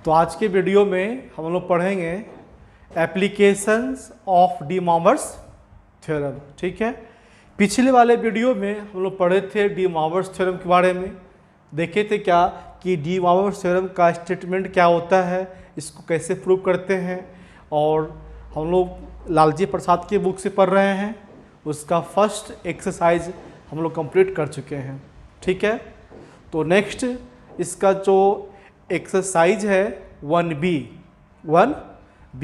तो आज के वीडियो में हम लोग पढ़ेंगे applications of D Morgan's theorem. ठीक है, पिछले वाले वीडियो में हम लोग पढ़े थे डी मॉर्गन्स थ्योरम के बारे में। देखे थे क्या कि डी मॉर्गन्स थ्योरम का स्टेटमेंट क्या होता है, इसको कैसे प्रूव करते हैं, और हम लोग लालजी प्रसाद की बुक से पढ़ रहे हैं। उसका फर्स्ट एक्सरसाइज हम लोग कंप्लीट कर चुके हैं। ठीक है, तो नेक्स्ट इसका जो एक्सरसाइज है 1B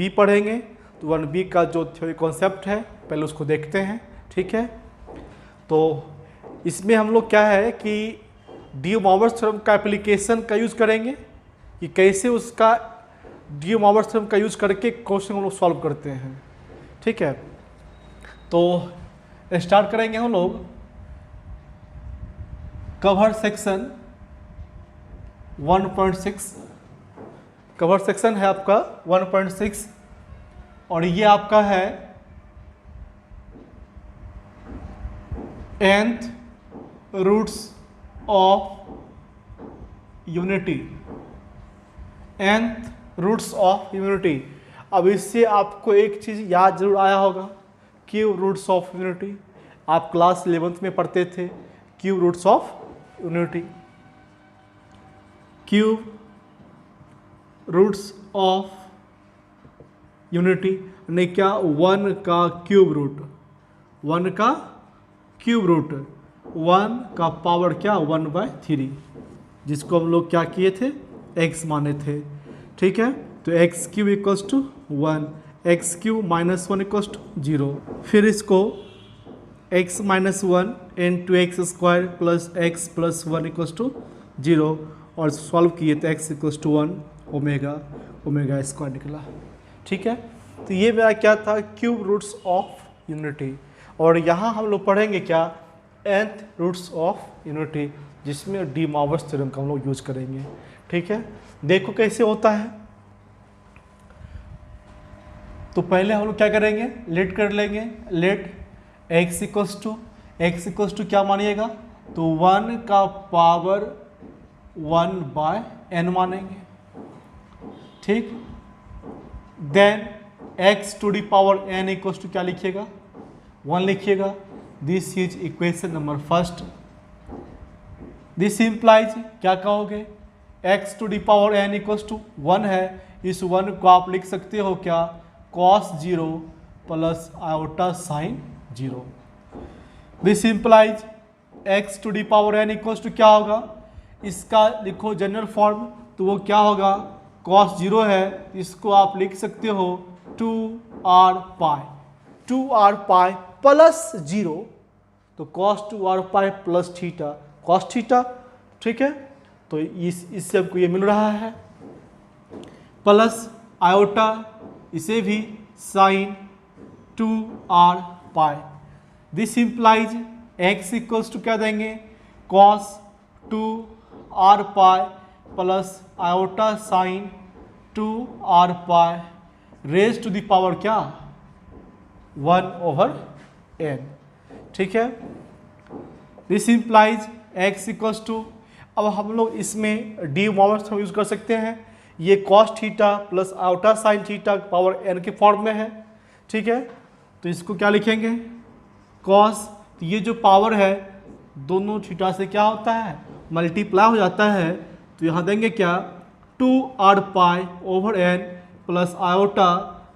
पढ़ेंगे। तो 1B का जो थ्योरी कॉन्सेप्ट है पहले उसको देखते हैं। ठीक है, तो इसमें हम लोग क्या है कि डी मॉर्गन्स थ्योरम का एप्लीकेशन का यूज़ करेंगे कि कैसे उसका डी मॉर्गन्स थ्योरम का यूज़ करके क्वेश्चन हम लोग सॉल्व करते हैं। ठीक है, तो स्टार्ट करेंगे हम लोग कवर सेक्शन 1.6। कवर सेक्शन है आपका 1.6 और ये आपका है nth roots of unity. nth roots of unity. अब इससे आपको एक चीज़ याद जरूर आया होगा, क्यूब रूट्स ऑफ यूनिटी। आप क्लास 11th में पढ़ते थे cube roots of unity. Cube roots of unity यानी क्या, 1 का क्यूब रूट, 1 का क्यूब रूट, 1 का पावर क्या 1/3, जिसको हम लोग क्या किए थे x माने थे। ठीक है, तो x cube equals to 1, x cube minus 1 equals to 0। फिर इसको x minus 1 into x square plus x plus 1 equals to 0 और सॉल्व किए तो x equals to 1 omega square निकला। ठीक है, तो ये मेरा क्या था क्यूब रूट्स ऑफ यूनिटी। और यहाँ हम लोग पढ़ेंगे क्या nth रूट्स ऑफ यूनिटी, जिसमें डी मॉर्गन्स थ्योरम का हम लोग यूज करेंगे। ठीक है, देखो कैसे होता है। तो पहले हम लोग क्या करेंगे, लेट कर लेंगे। लेट x इक्वल्स टू क्या मानिएगा, तो 1 का पावर 1/n मानेंगे। ठीक, then x to the power n equals to क्या लिखिएगा 1 लिखिएगा। This is equation number first. This implies क्या कहोगे, x to the power n equals to 1 है, इस 1 को आप लिख सकते हो क्या cos 0 plus iota sine 0। This implies x to the power n equals to क्या होगा, इसका लिखो जनरल फॉर्म, तो वो क्या होगा cos 0 है, इसको आप लिख सकते हो 2r पाई प्लस 0, तो cos 2r pi plus theta cos theta. ठीक है, तो इससे हमको ये मिल रहा है प्लस आयोटा, इसे भी sine 2r pi. This implies x equals to क्या देंगे cos 2r pi plus iota sine 2r pi raise to the power क्या 1/n। ठीक है, this implies x equals to, अब हम लोग इसमें डी मॉर्गन्स थ्योरम यूज कर सकते हैं। ये cos theta plus iota sine theta power n के फॉर्म में है। ठीक है, तो इसको क्या लिखेंगे cos, तो ये जो पावर है दोनों थीटा से क्या होता है मल्टीप्लाई हो जाता है, तो यहाँ देंगे क्या 2r pi over n plus iota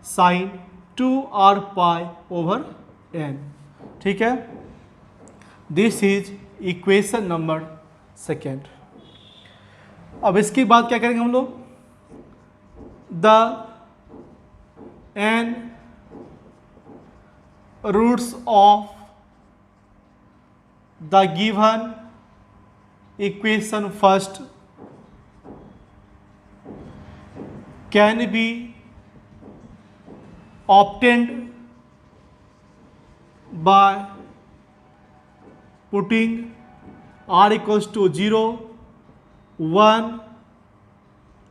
sine 2r pi over n। ठीक है, this is equation number second. अब इसके बाद क्या करेंगे हम लोग, the n roots of the given equation first can be obtained by putting r equals to 0, 1,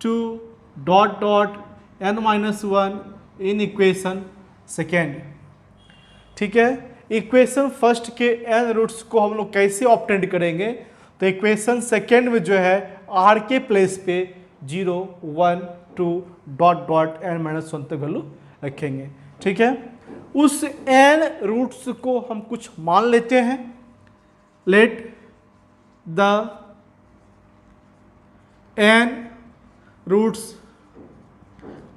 2, n minus 1 in equation second. ठीक है, इक्वेशन फर्स्ट के n रूट्स को हम लोग कैसे ऑब्टेंड करेंगे, तो इक्वेशन सेकेंड में जो है r के प्लेस पे 0, 1, to dot dot n minus 1 तक वैल्यू रखेंगे। ठीक है, उस n रूट्स को हम कुछ मान लेते हैं। Let the n roots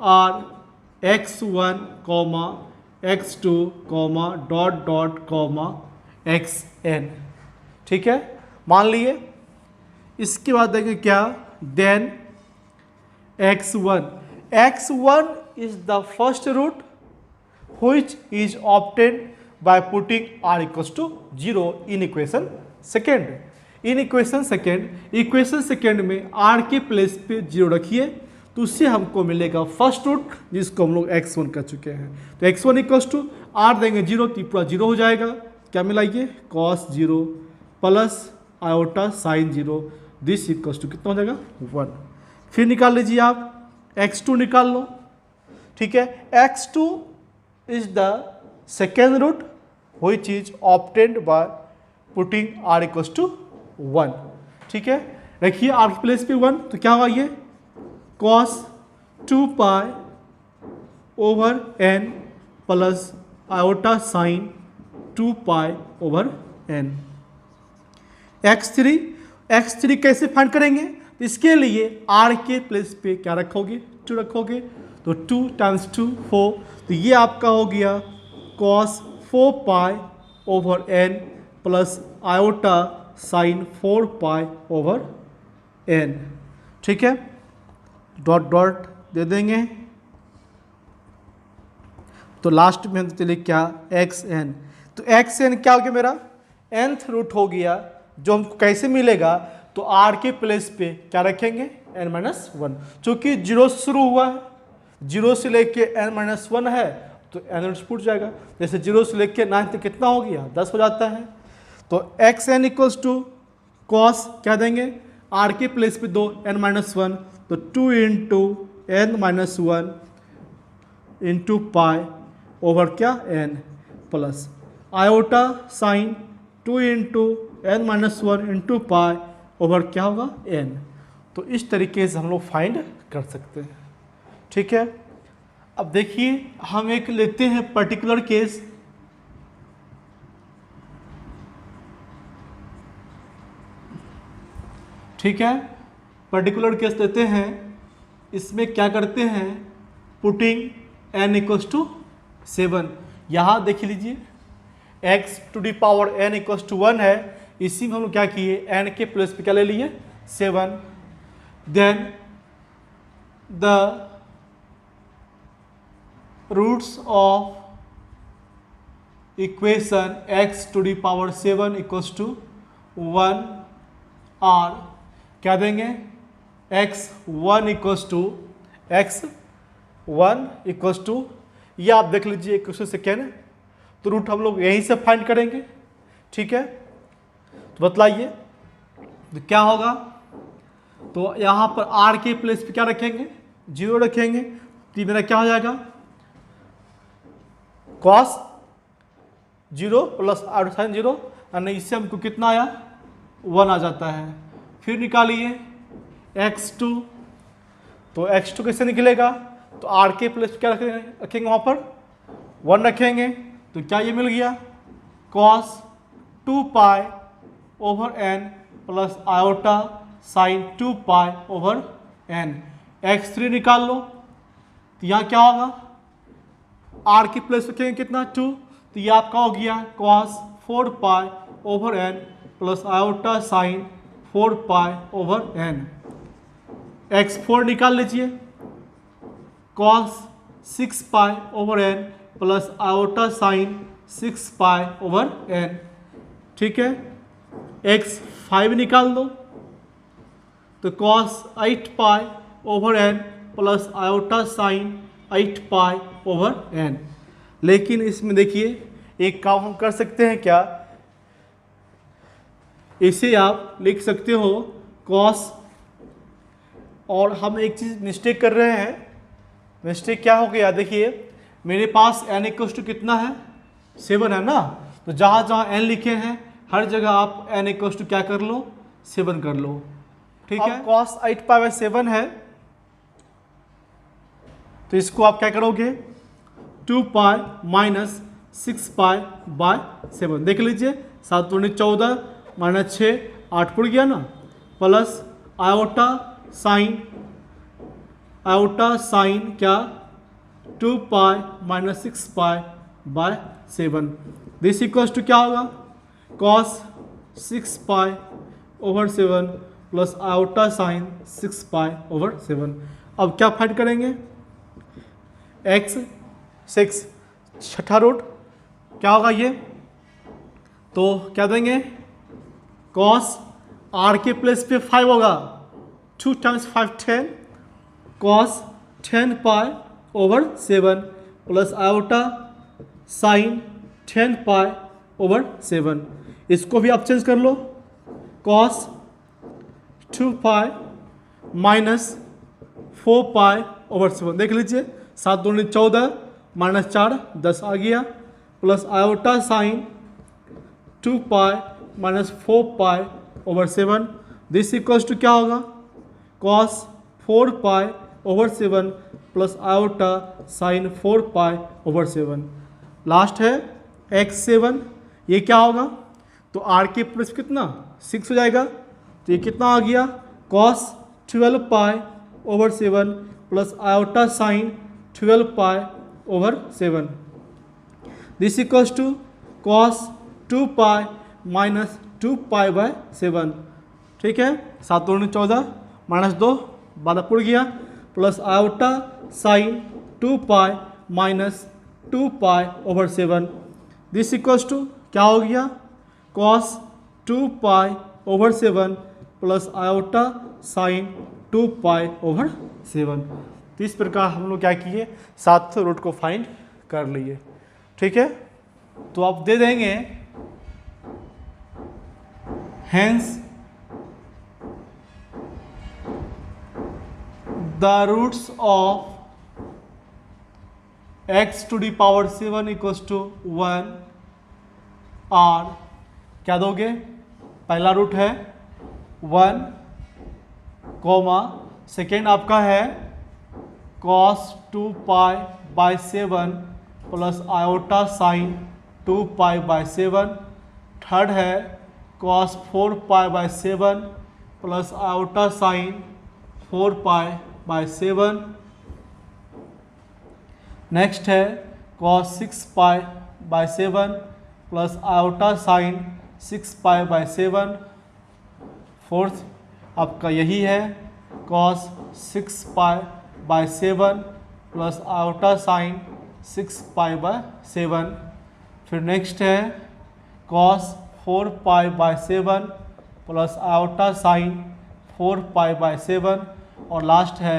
are x1, x2, dot dot xn। ठीक है, मान लिए। इसके बाद देखेंगे क्या, then x1 is the first root which is obtained by putting r equals to 0 in equation second। In equation second में r के प्लेस पे 0 रखिए तो उससे हमको मिलेगा फर्स्ट रूट जिसको हम लोग x1 कर चुके हैं। तो x1 इक्वल्स टू r देंगे 0 तो पूरा 0 हो जाएगा। क्या मिलाइए, cos 0 plus iota sine 0, this equals to कितना हो जाएगा 1। फिर निकाल लीजिए आप x2 निकाल लो। ठीक है, x2 is the second root which is obtained by putting r equals to 1। ठीक है, रखिए r के प्लेस पे 1 तो क्या होगा ये cos 2 pi over n plus iota sine 2 pi over n। x3 कैसे फाइंड करेंगे, तो इसके लिए r के प्लेस पे क्या रखोगे, 2 रखोगे तो 2 टाइम्स 2 4, तो ये आपका हो गया cos 4 pi over n plus iota sine 4 pi over n। ठीक है, डॉट डॉट दे देंगे तो लास्ट में हम चलिए क्या xn। तो xn क्या हो गया, मेरा nth रूट हो गया जो हमको कैसे मिलेगा, तो r के प्लेस पे क्या रखेंगे n-1। चूंकि 0 से शुरू हुआ है, 0 से लेके n-1 है तो n रूट्स फूट जाएगा। जैसे 0 से लेके 9 तक कितना हो गया 10 हो जाता है। तो xn इक्वल्स टू कॉस क्या देंगे, r के प्लेस पे 2 n-1 तो 2 into n-1 into pi over क्या n plus iota sine 2 into n-1 into pi over क्या होगा n। तो इस तरीके से हम लोग फाइंड कर सकते हैं। ठीक है, अब देखिए हम एक लेते हैं पर्टिकुलर केस। ठीक है, पर्टिकुलर केस लेते हैं। इसमें क्या करते हैं, पुटिंग n इक्वल्स टू 7। यहाँ देख लीजिए x to the power n equals to 1 है, इसी में हम लोग क्या किए n के प्लेस पे क्या ले लिए 7। Then the roots of equation x to the power 7 equals to 1 are क्या देंगे, x1 इक्वल्स टू ये आप देख लीजिए इक्वेशन सेकेंड, तो रूट हम लोग यहीं से फाइंड करेंगे। ठीक है, तो बतलाइए तो क्या होगा, तो यहाँ पर r के प्लेस पे क्या रखेंगे 0 रखेंगे, तो मेरा क्या हो जाएगा cos 0 प्लस आर साइन 0, यानी इससे हमको कितना आया 1 आ जाता है। फिर निकालिए x2, तो x2 कैसे निकलेगा, तो r के प्लेस पे क्या रखेंगे वहाँ पर 1 रखेंगे, तो क्या ये मिल गया cos 2 pi over n plus iota sine 2 pi over n। x3 निकाल लो, तो यहाँ क्या होगा r के प्लेस रखेंगे कितना 2, तो ये आपका हो गया cos 4 pi over n plus iota sine 4 pi over n। x4 निकाल लीजिए, cos 6 pi over n plus iota sine 6 pi over n। ठीक है, x5 निकाल दो, तो cos 8 पाई over n plus iota sign 8 पाई ओवर n। लेकिन इसमें देखिए एक काम हम कर सकते हैं क्या, इसे आप लिख सकते हो cos, और हम एक चीज़ मिस्टेक कर रहे हैं। मिस्टेक क्या हो गया, देखिए मेरे पास n इक्वल्स टू कितना है 7 है ना, तो जहाँ जहाँ n लिखे हैं हर जगह आप n इक्वल्स टू क्या कर लो 7 कर लो। ठीक है, cos 8 पाई 7 है, तो इसको आप क्या करोगे 2 पाई माइनस 6 पाई बाय 7 देख लीजिए 7 दूनी 14 माइनस 6 8 पड़ गया ना प्लस आयोटा साइन क्या 2 pi minus 6 pi by 7 this equals to क्या होगा cos 6 pi over 7 plus iota sine 6 pi over 7। अब क्या फाइंड करेंगे x 6 छठा रूट क्या होगा ये तो क्या देंगे कॉस r के प्लेस पे 5 होगा 2 times 5 10 cos 10 pi over 7 plus iota sine 10 pi over 7 इसको भी आप चेंज कर लो cos 2 pi minus 4 pi over 7 देख लीजिए 7 दूनी 14 माइनस 4 10 आ गया plus iota sine 2 pi minus 4 pi over 7 this equals to क्या होगा cos 4 pi over 7 plus iota sine 4 pi over 7 last है x7 ये क्या होगा तो r के प्लस कितना 6 हो जाएगा तो ये कितना आ गया cos 12 pi over 7 plus iota sine 12 pi over 7 this equals to cos 2 pi minus 2 pi by 7 ठीक है 7 दूनी 14 माइनस 2 12 पड़ गया plus iota sine 2 pi minus 2 pi over 7 this equals to क्या हो गया cos 2 pi over 7 plus iota sine 2 pi over 7। तो इस प्रकार हम लोग क्या किए 7 रूट को फाइंड कर लिए ठीक है तो आप दे देंगे hence the roots of x to the power 7 equals to 1 are क्या दोगे पहला रूट है 1 कॉमा सेकेंड आपका है cos 2 pi by 7 plus iota sine 2 pi by 7 third है cos 4 pi by 7 plus iota sine 4 pi by 7 next है cos 6 pi by 7 plus iota sine 6 pi by 7 fourth आपका यही है cos 6 pi by 7 plus iota sine 6 pi by 7 फिर next है cos 4 pi by 7 plus iota sine 4 pi by 7 और last है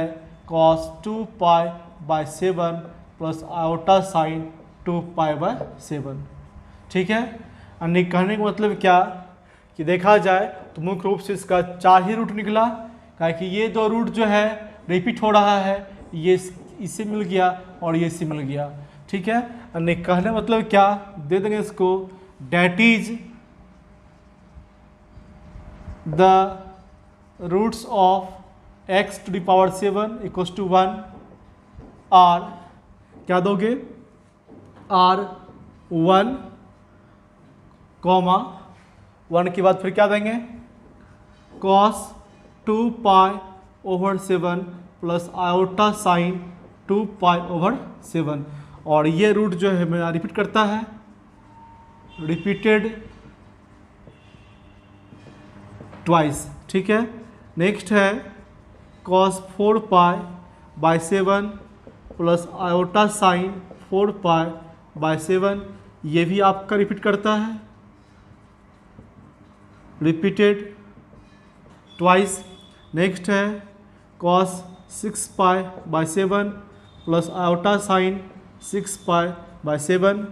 cos 2 pi by 7 plus iota sine 2 pi by 7 ठीक है अन्य कहने का मतलब क्या कि देखा जाए तो मुख्य रूप से इसका 4 ही रूट निकला क्या कि ये 2 रूट जो है रिपीट हो रहा है ये इससे मिल गया और ये इससे मिल गया ठीक है अन्य कहने मतलब क्या दे देंगे इसको that is the roots of x to the power 7 equals to 1 are क्या दोगे आर 1 कॉमा 1 के बाद फिर क्या देंगे cos 2 pi over 7 plus iota sine 2 pi over 7 और ये रूट जो है मेरा रिपीट करता है रिपीटेड ट्वाइस ठीक है नेक्स्ट है cos 4 pi by 7 plus iota sine 4 pi by 7 ये भी आपका रिपीट करता है रिपीटेड ट्वाइस नेक्स्ट है cos 6 pi by 7 plus iota sine 6 pi by 7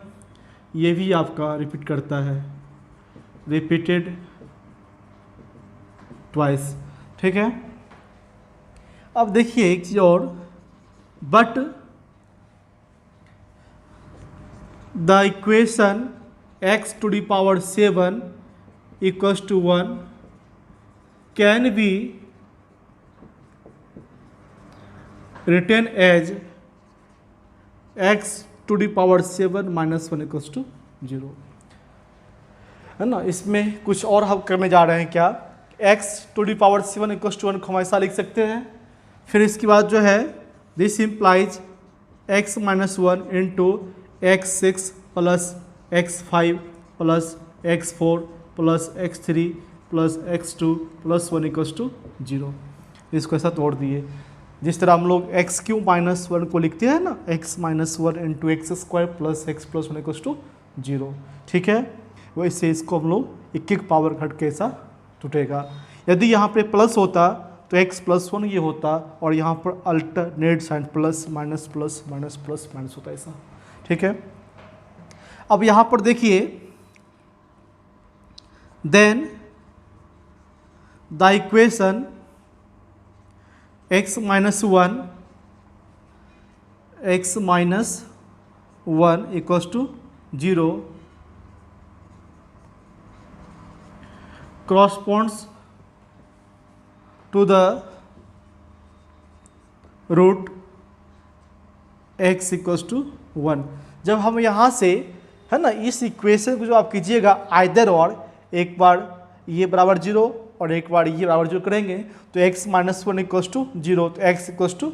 ये भी आपका रिपीट करता है रिपीटेड ट्वाइस ठीक है अब देखिए एक चीज और but the equation x to the power 7 equals to 1 can be written as x to the power 7 minus 1 equals to 0, है ना। इसमें कुछ और हम करने जा रहे हैं क्या, x to the power 7 equals to 1 को हम ऐसा लिख सकते हैं। फिर इसके बाद जो है this implies x minus 1 into x6 plus x5 plus x4 plus x3 plus x2 plus 1 equals to 0। इसको ऐसा तोड़ दिए, जिस तरह हम लोग एक्स क्यू माइनस 1 को लिखते हैं ना, x minus 1 into x square plus x plus 1 equals to 0, ठीक है। वैसे इसको हम लोग एक एक पावर घट के ऐसा टूटेगा। यदि यहाँ पे प्लस होता तो x प्लस 1 ये होता, और यहाँ पर alternate sign plus minus plus minus plus minus होता, ऐसा, ठीक है। अब यहाँ पर देखिए, then the equation x minus 1 equals to 0 corresponds to the root x equals to 1। जब हम यहाँ से, है ना, इस इक्वेशन को जो आप कीजिएगा आइदर और, एक बार ये बराबर 0 और एक बार ये बराबर 0 करेंगे तो x माइनस 1 इक्वल्स टू 0, तो x इक्वल्स टू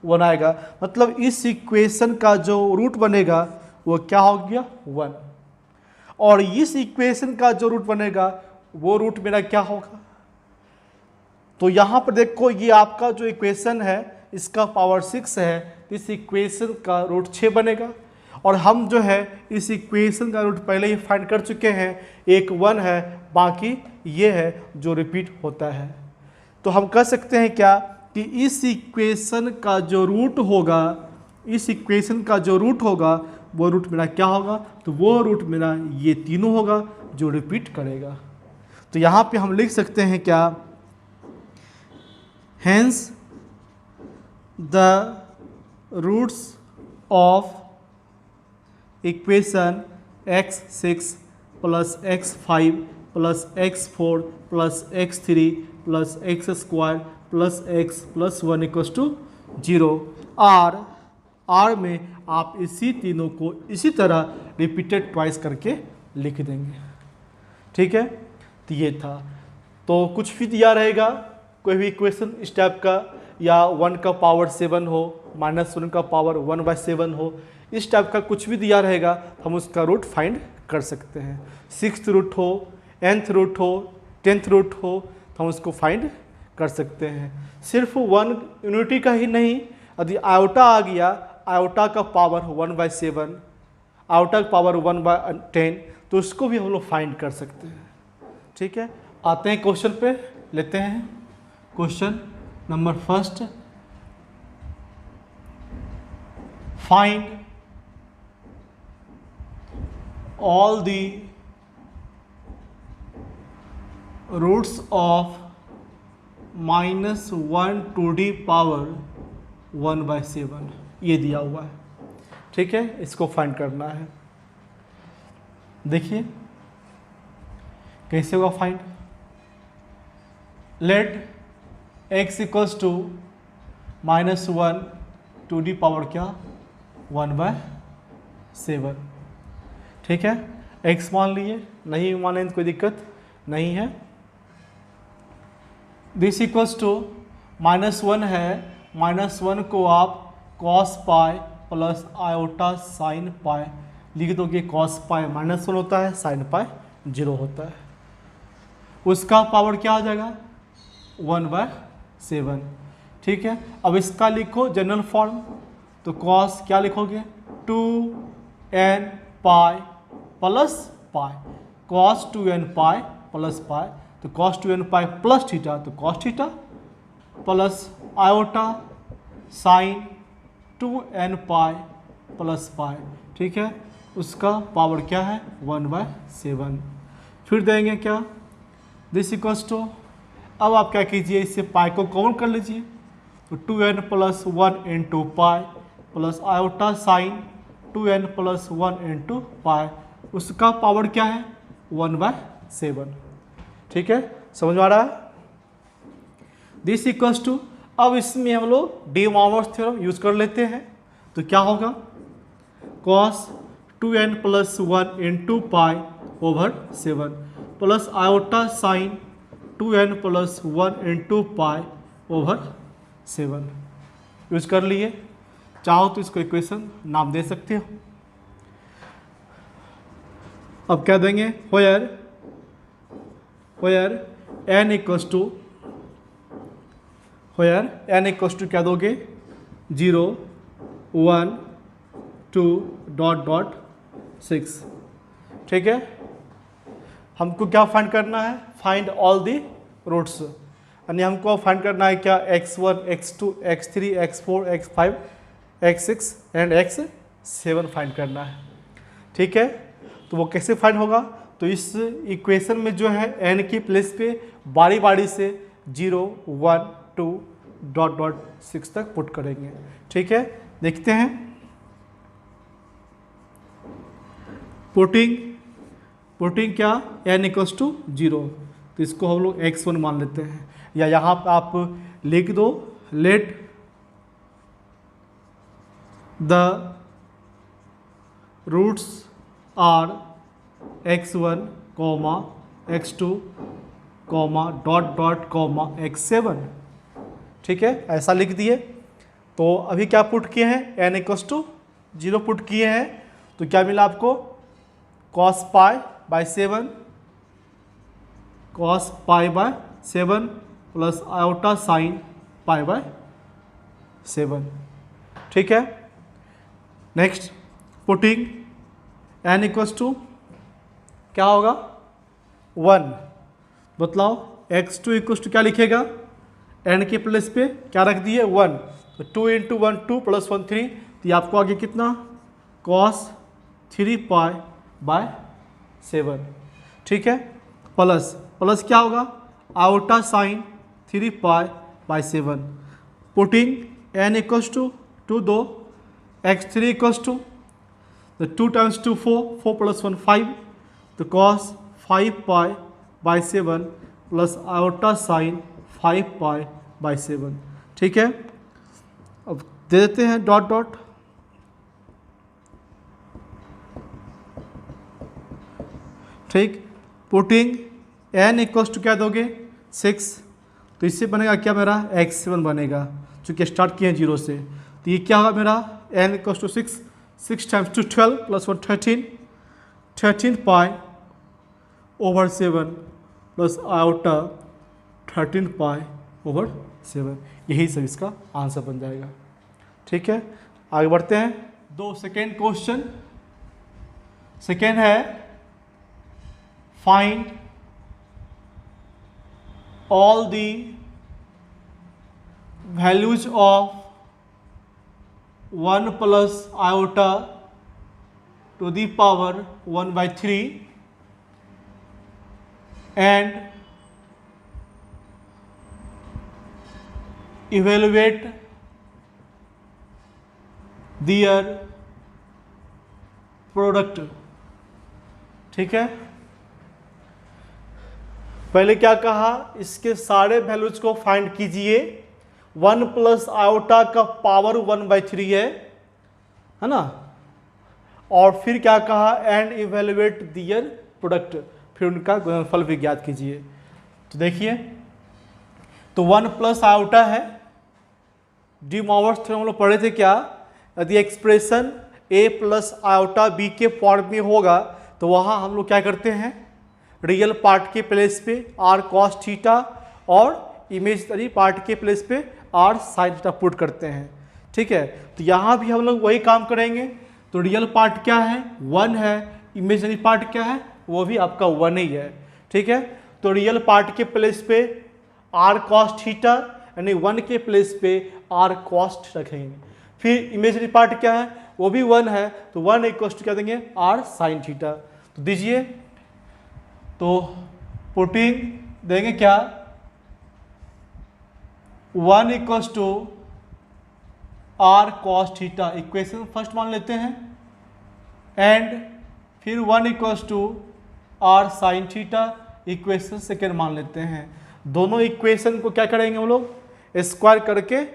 1 आएगा। मतलब इस इक्वेशन का जो रूट बनेगा वो क्या हो गया, 1, और इस इक्वेशन का जो रूट बनेगा वो रूट मेरा क्या होगा। तो यहाँ पर देखो, ये आपका जो इक्वेशन है इसका पावर 6 है, इस इक्वेशन का रूट 6 बनेगा, और हम जो है इस इक्वेशन का रूट पहले ही फाइंड कर चुके हैं, एक 1 है, बाकी ये है जो रिपीट होता है। तो हम कह सकते हैं क्या कि इस इक्वेशन का जो रूट होगा, इस इक्वेशन का जो रूट होगा वो रूट मेरा क्या होगा, तो वो रूट मेरा ये तीनों होगा जो रिपीट करेगा। तो यहाँ पे हम लिख सकते हैं क्या, hence the roots of equation x6 plus x5 plus x4 plus x3 plus x square plus x plus 1 equals to 0 are में आप इसी तीनों को इसी तरह रिपीटेड ट्वाइस करके लिख देंगे, ठीक है। तो ये था, तो कुछ भी दिया रहेगा, कोई भी इक्वेशन इस टाइप का, या 1 का पावर 7 हो, माइनस 1 का पावर 1/7 हो, इस टाइप का कुछ भी दिया रहेगा, हम उसका रूट फाइंड कर सकते हैं। 6th रूट हो, nth रूट हो, 10th रूट हो, तो हम उसको फाइंड कर सकते हैं। सिर्फ 1 यूनिटी का ही नहीं, यदि आयोटा आ गया, आयोटा का पावर 1/7, आयोटा का पावर 1/10, तो उसको भी हम लोग फाइंड कर सकते हैं, ठीक है। आते हैं क्वेश्चन पे, लेते हैं question number first. Find all the roots of -1 to the power 1/7, ये दिया हुआ है, ठीक है। इसको फाइंड करना है। देखिए कैसे होगा find. Let x equals to -1 to the power क्या, 1/7, ठीक है। x मान लिए, नहीं माने तो कोई दिक्कत नहीं है। दिस इक्वल्स टू -1 है, -1 को आप cos पाई प्लस आयोटा साइन पाई लिख दोगे। cos पाई -1 होता है, साइन पाई 0 होता है, उसका पावर क्या आ जाएगा, 1/7, ठीक है। अब इसका लिखो जनरल फॉर्म, तो cos क्या लिखोगे, 2n पाई प्लस पाई, cos 2n पाई प्लस पाई, तो cos 2n pi plus theta, तो cos theta plus iota sine 2n pi plus पाई, ठीक है। उसका पावर क्या है, 1/7। फिर देंगे क्या, दिस इक्वल्स टू, अब आप क्या कीजिए, इससे पाई को कॉमन कर लीजिए, तो 2n plus 1 into pi plus iota sine 2n plus 1 into पाई, उसका पावर क्या है, 1/7, ठीक है। समझ में आ रहा है। दिस इक्वल्स टू, अब इसमें हम लोग डी मॉर्गन्स थ्योरम यूज कर लेते हैं, तो क्या होगा, cos 2n plus 1 into pi over 7 plus iota sine 2n plus 1 into pi over 7 use कर लिए। चाहो तो इसको इक्वेशन नाम दे सकते हो। अब क्या देंगे, व्हेयर n इक्वल्स टू क्या दोगे 0 1 2 डॉट डॉट 6। ठीक है, हमको क्या फाइंड करना है, फाइंड ऑल दी रूट्स, यानी हमको फाइंड करना है क्या x1 x2 x3 x4 x5 x6 and x7 find करना है। ठीक है, तो वो कैसे फाइंड होगा, तो इस इक्वेशन में जो है n की प्लेस पे बारी बारी से 0 1 2 डॉट डॉट 6 तक पुट करेंगे। ठीक है, देखते हैं। पुटिंग क्या n इक्वल्स टू 0, तो इसको हम लोग x1 मान लेते हैं, या यहाँ पर आप लिख दो let the roots are x1 comma x2 comma dot dot comma x7। ठीक है, ऐसा लिख दिए। तो अभी क्या पुट किए हैं, n इक्वल्स टू 0 पुट किए हैं, तो क्या मिला आपको cos pi by 7 cos pi by 7 plus iota sine pi by 7। ठीक है, next putting n equals to क्या होगा 1, बतलाओ x2 इक्वल्स टू क्या लिखेगा, n के प्लेस पे क्या रख दिए 1, तो 2 इंटू 1 2 प्लस 1 3, तो ये आपको आगे कितना cos 3 पाई बाय 7। ठीक है, प्लस क्या होगा iota sine 3 pi by 7। Putting n equals to 2 दो x3 equals to 2 times 2 4 plus 1 5, तो cos 5 pi by 7 plus iota sine 5 pi by 7। ठीक है, अब दे देते हैं डॉट डॉट। ठीक, पुटिंग n इक्वल्स टू क्या दोगे 6, तो इससे बनेगा क्या मेरा x7 बनेगा, चूँकि स्टार्ट किए हैं 0 से, तो ये क्या होगा मेरा n equals to 6 times 2 12 plus 1 13 pi over 7 plus iota 13 pi over 7, यही सब इसका आंसर बन जाएगा। ठीक है, आगे बढ़ते हैं। सेकेंड क्वेश्चन, सेकेंड है find all the values of 1 plus iota to the power 1/3 and evaluate their product। ठीक है, पहले क्या कहा, इसके सारे वैल्यूज को फाइंड कीजिए। 1 प्लस आयोटा का पावर 1/3 है ना, और फिर क्या कहा एंड इवेल्युएट दियर प्रोडक्ट, फिर उनका गुणनफल भी ज्ञात कीजिए। तो देखिए, तो 1 प्लस आयोटा है, डी मॉवर्स थ्योरम हम लोग पढ़े थे क्या, यदि expression a plus iota b के फॉर्म में होगा तो वहाँ हम लोग क्या करते हैं, रियल पार्ट के प्लेस पे r cos थीटा और इमेजनरी पार्ट के प्लेस पे r sin थीटा पुट करते हैं। ठीक है, तो यहाँ भी हम लोग वही काम करेंगे। तो रियल पार्ट क्या है 1 है, इमेजनरी पार्ट क्या है वो भी आपका 1 ही है। ठीक है, तो रियल पार्ट के प्लेस पे r cos थीटा यानी 1 के प्लेस पे r cos रखेंगे, फिर इमेजनरी पार्ट क्या है वो भी 1 है, तो 1 इक्वल टू क्या देंगे r sin थीटा। तो दीजिए, तो पुटिंग देंगे क्या 1 equal to r cos theta, equation first मान लेते हैं, एंड फिर 1 equal to r sin theta, equation second मान लेते हैं। दोनों इक्वेशन को क्या करेंगे हम लोग स्क्वायर करके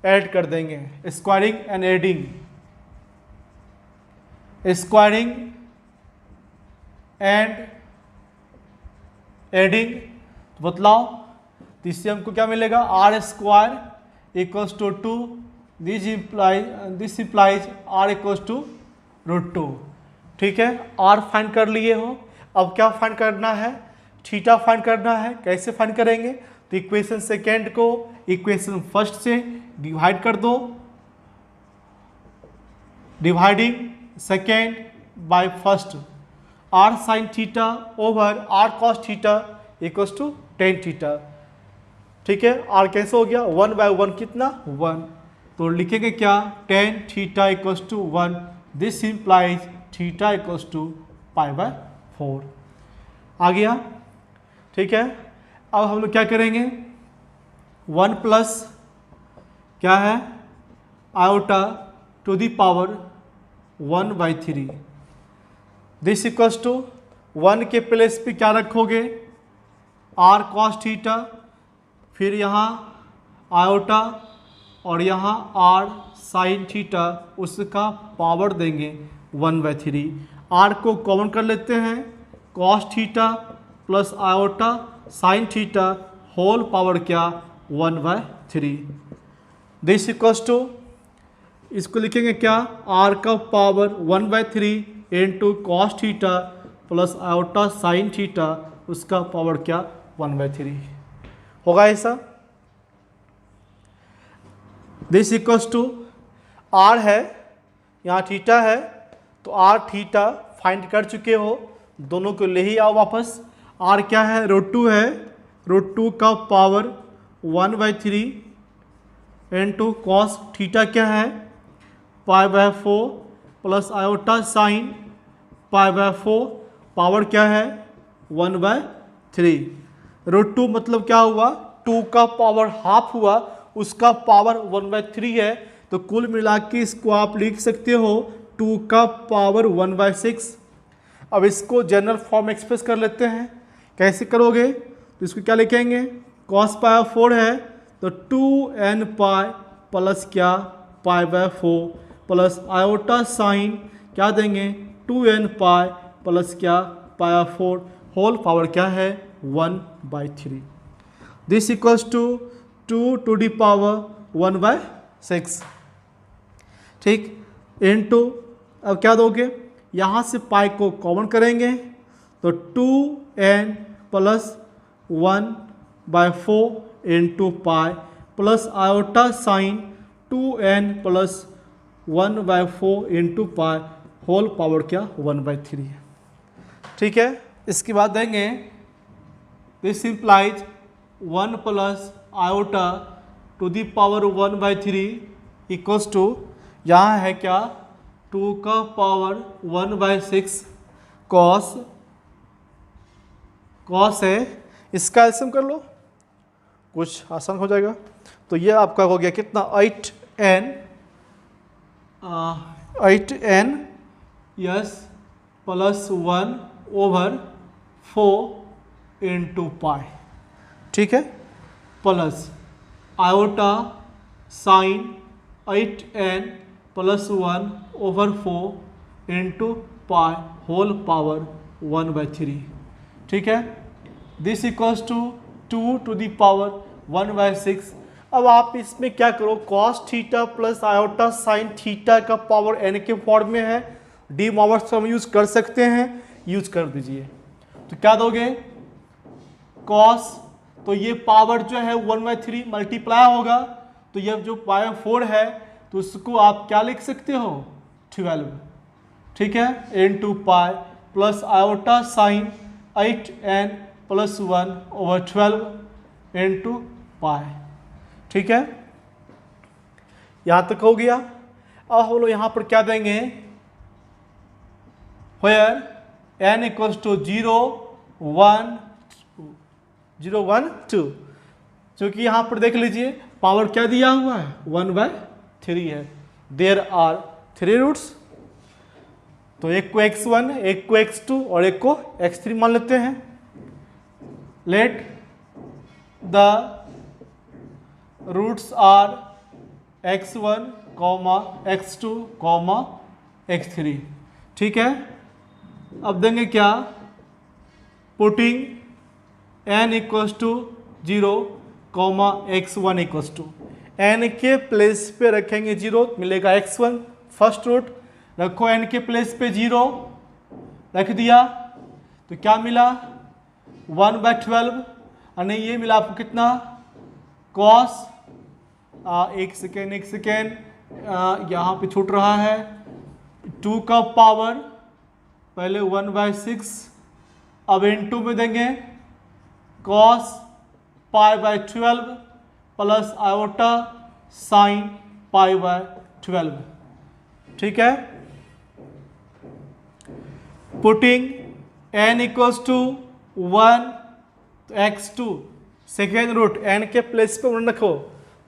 ऐड कर देंगे, squaring and adding. Squaring and adding, तो बतलाओ, तो इससे हमको क्या मिलेगा, r square equals to 2, this implies r equals to √2। ठीक है, आर फाइंड कर लिए हो, अब क्या फाइंड करना है, थीटा फाइंड करना है। कैसे फाइंड करेंगे, तो इक्वेशन सेकेंड को इक्वेशन फर्स्ट से डिवाइड कर दो, dividing second by first, r sine theta over r cos theta equals to tan theta. ठीक है, आर कैसे हो गया, 1/1 कितना 1, तो लिखेंगे क्या, tan theta equals to 1, this implies theta equals to π/4 आ गया। ठीक है, अब हम लोग क्या करेंगे, 1 प्लस क्या है, iota to the power 1/3, this equals to 1 के प्लेस पे क्या रखोगे, आर कॉस थीटा, फिर यहाँ आयोटा और यहाँ आर साइन थीटा, उसका पावर देंगे 1/3। आर को कॉमन कर लेते हैं, cos theta plus iota sine theta whole power क्या 1/3, दिस इक्वल्स टू, इसको लिखेंगे क्या, आर का power 1/3 into cos theta plus iota sine theta, उसका पावर क्या 1/3 होगा ऐसा। दिस इक्वल्स टू, आर है यहाँ थीटा है, तो आर थीटा फाइंड कर चुके हो, दोनों को ले ही आओ वापस। आर क्या है, √2 है, √2 का पावर 1/3 इंटू कॉस थीटा क्या है π/4 प्लस आयोटा साइन π/4, पावर क्या है 1/3। √2 मतलब क्या हुआ, 2 का पावर हाफ हुआ, उसका पावर 1/3 है, तो कुल मिला के इसको आप लिख सकते हो 2 का पावर 1/6। अब इसको जनरल फॉर्म एक्सप्रेस कर लेते हैं, कैसे करोगे, तो इसको क्या लिखेंगे, cos π/4 है तो 2n पाई प्लस क्या π/4 प्लस आयोटा साइन क्या देंगे 2n पाई प्लस क्या π/4 होल पावर क्या है 1/3, this equals to 2 to the power 1/6। ठीक, इनटू, अब क्या दोगे, यहाँ से पाई को कॉमन करेंगे तो 2n plus 1/4 into pi plus iota sine 2n plus 1/4 into pi whole power क्या 1/3 है। ठीक है, इसके बाद देंगे this implies 1 plus iota to the power 1/3 equals to, यहाँ है क्या 2 का पावर 1/6 कॉस है, इसका एल्सियम कर लो, कुछ आसान हो जाएगा। तो ये आपका हो गया कितना 8n yes plus 1/4 into pi. ठीक है, plus iota sine 8n plus 1/4 into pi whole power 1/3। ठीक है, this equals to 2 to the power 1/6। अब आप इसमें क्या करो, cos theta plus iota sine theta का पावर n के फॉर्म में है, डी मॉवर्स हम यूज कर सकते हैं, यूज कर दीजिए। तो क्या दोगे, कॉस, तो ये पावर जो है 1/3 मल्टीप्लाई होगा, तो ये जो π/4 है तो उसको आप क्या लिख सकते हो 12। ठीक है, into pi plus iota sine 8n plus 1/12 into pi. ठीक है, यहाँ तक हो गया। अब हम लोग यहाँ पर क्या देंगे, where n इक्वल्स टू 0 1 2, क्योंकि यहाँ पर देख लीजिए पावर क्या दिया हुआ है 1/3 है, देयर आर 3 रूट्स, तो एक को x1 एक को x2 और एक को x3 मान लेते हैं। Let the roots are x1, x2, x3। ठीक है। अब देंगे क्या, putting n equals to 0 comma x1 equals to, n के प्लेस पे रखेंगे 0, मिलेगा x1 फर्स्ट रूट, रखो n के प्लेस पे 0, रख दिया तो क्या मिला 1/12, और ये मिला आपको कितना cos, एक सेकेंड यहाँ पे छूट रहा है 2 का पावर पहले 1/6, अब इनटू में देंगे cos π/12 प्लस आयोटा साइन π/12, ठीक है। Putting n equals to 1 x2 second root n के प्लेस पे 1 रखो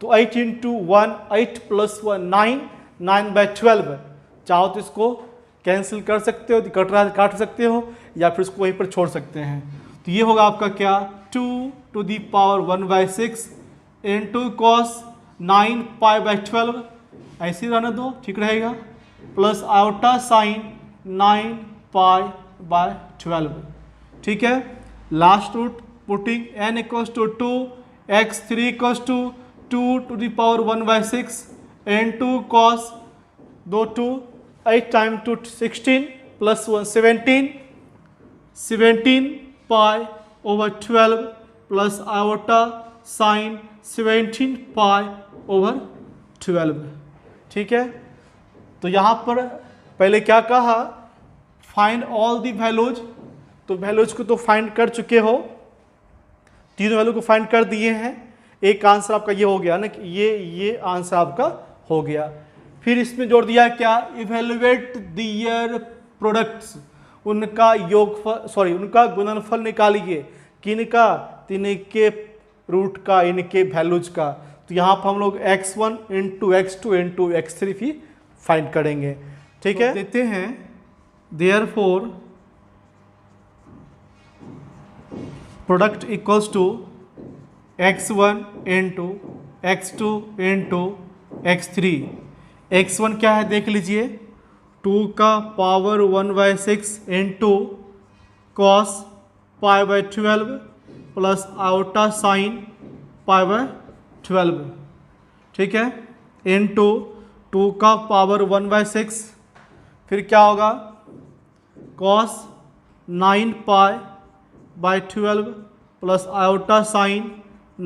तो 8 इंटू 1 8 प्लस 1 9 9/12, चाहो तो इसको कैंसिल कर सकते हो, कट रहा है काट सकते हो, या फिर इसको वहीं पर छोड़ सकते हैं। तो ये होगा आपका क्या 2 to the power 1/6 into cos 9 π/12, ऐसे ही रहने दो ठीक रहेगा, प्लस आयोटा साइन 9 π/12, ठीक है। Last root putting n equals to 2 x3 equals to 2 to the power 1/6 into cos 2 8 time 2 16 plus 1 17 π/12 plus iota sine 17 π/12, ठीक है। तो यहाँ पर पहले क्या कहा, फाइंड ऑल दी वैल्यूज, तो वैल्यूज को तो फाइंड कर चुके हो, तीनों वैल्यू को फाइंड कर दिए हैं, एक आंसर आपका ये हो गया ना कि ये आंसर आपका हो गया। फिर इसमें जोड़ दिया क्या, इवेल्युएट दियर प्रोडक्ट्स, उनका योगफल उनका गुणनफल निकालिए, किनका, इनके रूट का, इनके वैल्यूज का। तो यहाँ पर हम लोग x1 into x2 into x3 भी फाइंड करेंगे, ठीक है। देते हैं therefore product equals to x1 into x2 into x3। x1 क्या है देख लीजिए, 2 का power 1/6 into cos π/12 plus iota sine π/12, ठीक है, इंटू 2 का पावर 1/6, फिर क्या होगा cos 9 π/12 plus iota sine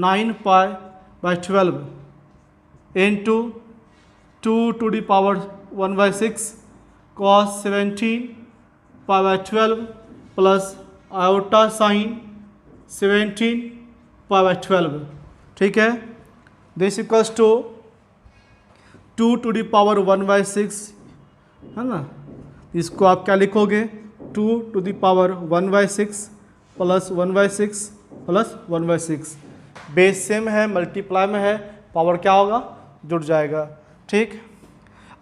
9 π/12 into 2 to the power 1/6 cos 17 π/12 plus iota sine 17 π/12, ठीक है। This equals to 2 to the power 1/6, है ना, इसको आप क्या लिखोगे 2 to the power 1/6 plus 1/6 plus 1/6, base same है, मल्टीप्लाई में है, पावर क्या होगा जुड़ जाएगा, ठीक।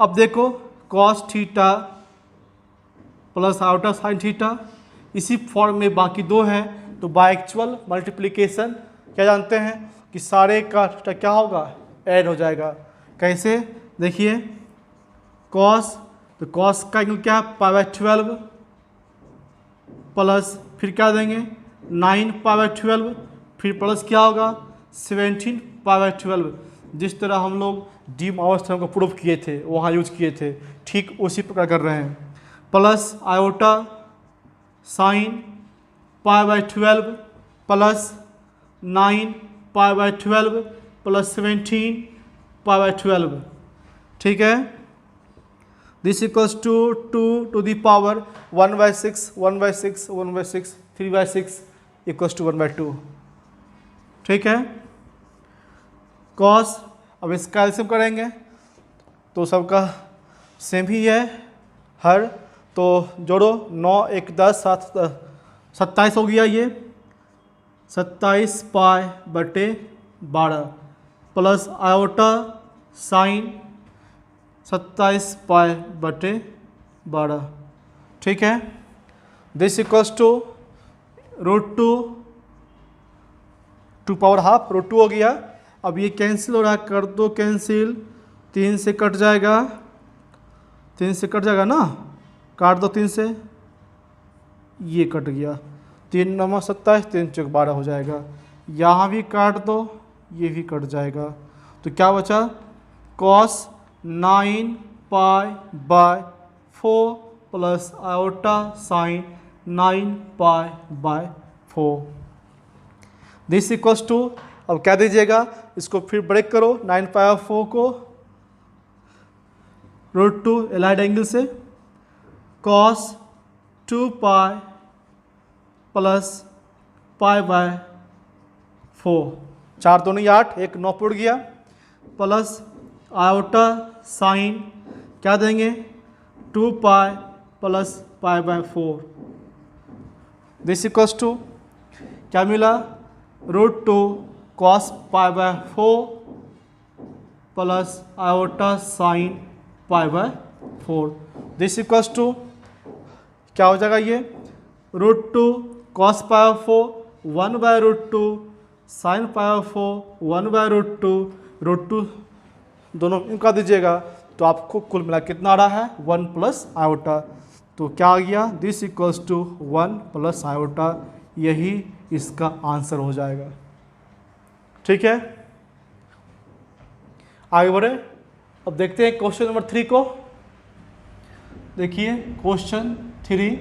अब देखो cos theta plus iota sine theta, इसी फॉर्म में बाकी दो हैं, तो बाय एक्चुअल मल्टीप्लिकेशन क्या जानते हैं कि सारे का थीटा क्या होगा ऐड हो जाएगा। कैसे देखिए, कॉस, तो कॉस का एंगल क्या है π/12 प्लस फिर क्या देंगे 9 π/12, फिर प्लस क्या होगा 17 π/12, जिस तरह हम लोग डी माउस थ्योरम को प्रूव किए थे वहाँ यूज किए थे, ठीक उसी प्रकार कर रहे हैं। Plus iota sine π/12 plus 9 π/12 plus 17 π/12, ठीक है। This equals to 2 to the power 1/6 1/6 1/6 3/6 equals to 1/2, ठीक है। कॉस, अब इसका एलसीएम करेंगे तो सबका सेम ही है हर, तो जोड़ो 9 1 10 7 27 हो गया, ये 27 π/12 प्लस आयोटा साइन 27 π/12, ठीक है। This equals to √2 power half √2 हो गया। अब ये कैंसिल हो रहा है, कर दो कैंसिल, 3 से कट जाएगा, 3 से कट जाएगा ना, काट दो 3 से, ये कट गया, 3 9 27, 3 चौक 12 हो जाएगा। यहाँ भी काट दो, ये भी कट जाएगा। तो क्या बचा, cos 9 pi by 4 plus iota sine 9 pi by 4। This equals to, अब क्या दीजिएगा, इसको फिर ब्रेक करो, 9 पाई और 4 को √2 एलाइड एंगल से, cos 2 pi plus pi by 4, 4 दूनी 8, 1 9 उड़ गया, प्लस आयोटा साइन क्या देंगे, 2 pi plus pi by 4। This equals to क्या मिला, √2 cos pi by 4 plus iota sine pi by 4। This equals to क्या हो जाएगा, ये √2 cos pi by 4 1 by √2 sine pi by 4 1 by √2 दोनों इनका दीजिएगा, तो आपको कुल मिला कितना आ रहा है, 1 प्लस आयोटा। तो क्या आ गया, this equals to 1 plus iota, यही इसका आंसर हो जाएगा। ठीक है, आगे बढ़े। अब देखते हैं क्वेश्चन नंबर 3 को। देखिए question 3,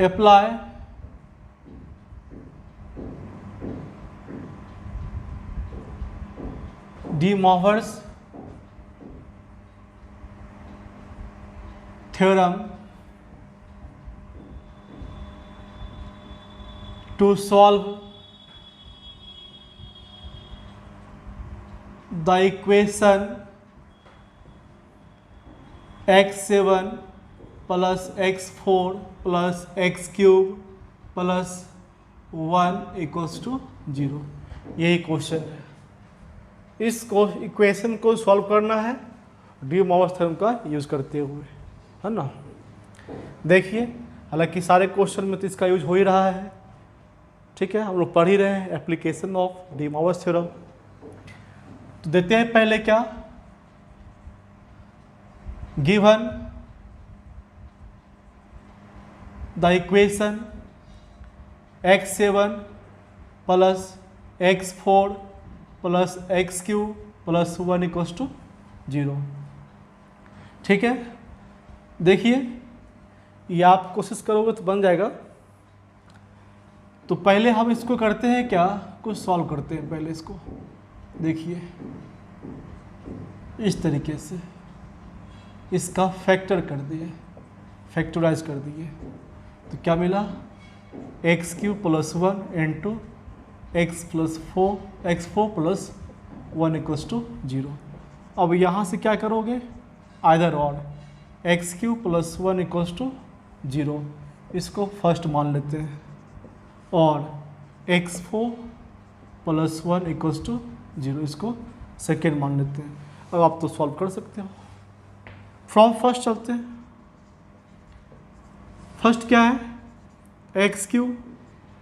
apply de Moivre's theorem to solve the equation x7 plus x4 plus x cube plus 1 equals to 0। यही क्वेश्चन है। इस इक्वेशन को सॉल्व करना है डी मॉवर्स थ्योरम का यूज करते हुए, है ना। देखिए हालांकि सारे क्वेश्चन में तो इसका यूज हो ही रहा है, ठीक है, हम लोग पढ़ ही रहे हैं application of de Moivre's theorem. तो देते हैं पहले क्या, given the equation x7 plus x4 plus x cube plus 1 equals to 0। ठीक है, देखिए ये आप कोशिश करोगे तो बन जाएगा। तो पहले हम इसको करते हैं क्या, कुछ सॉल्व करते हैं पहले इसको। देखिए इस तरीके से इसका फैक्टर कर दिए, फैक्टराइज कर दिए, तो क्या मिला, x cube plus 1 into x plus 4 x4 plus 1 equals to 0। अब यहाँ से क्या करोगे, आइदर और x cube plus 1 equals to 0 इसको फर्स्ट मान लेते हैं, और x4 प्लस 1 इक्वल्स टू 0 इसको सेकेंड मान लेते हैं। अब आप तो सॉल्व कर सकते हो। फ्रॉम फर्स्ट चलते हैं। फर्स्ट क्या है, x cube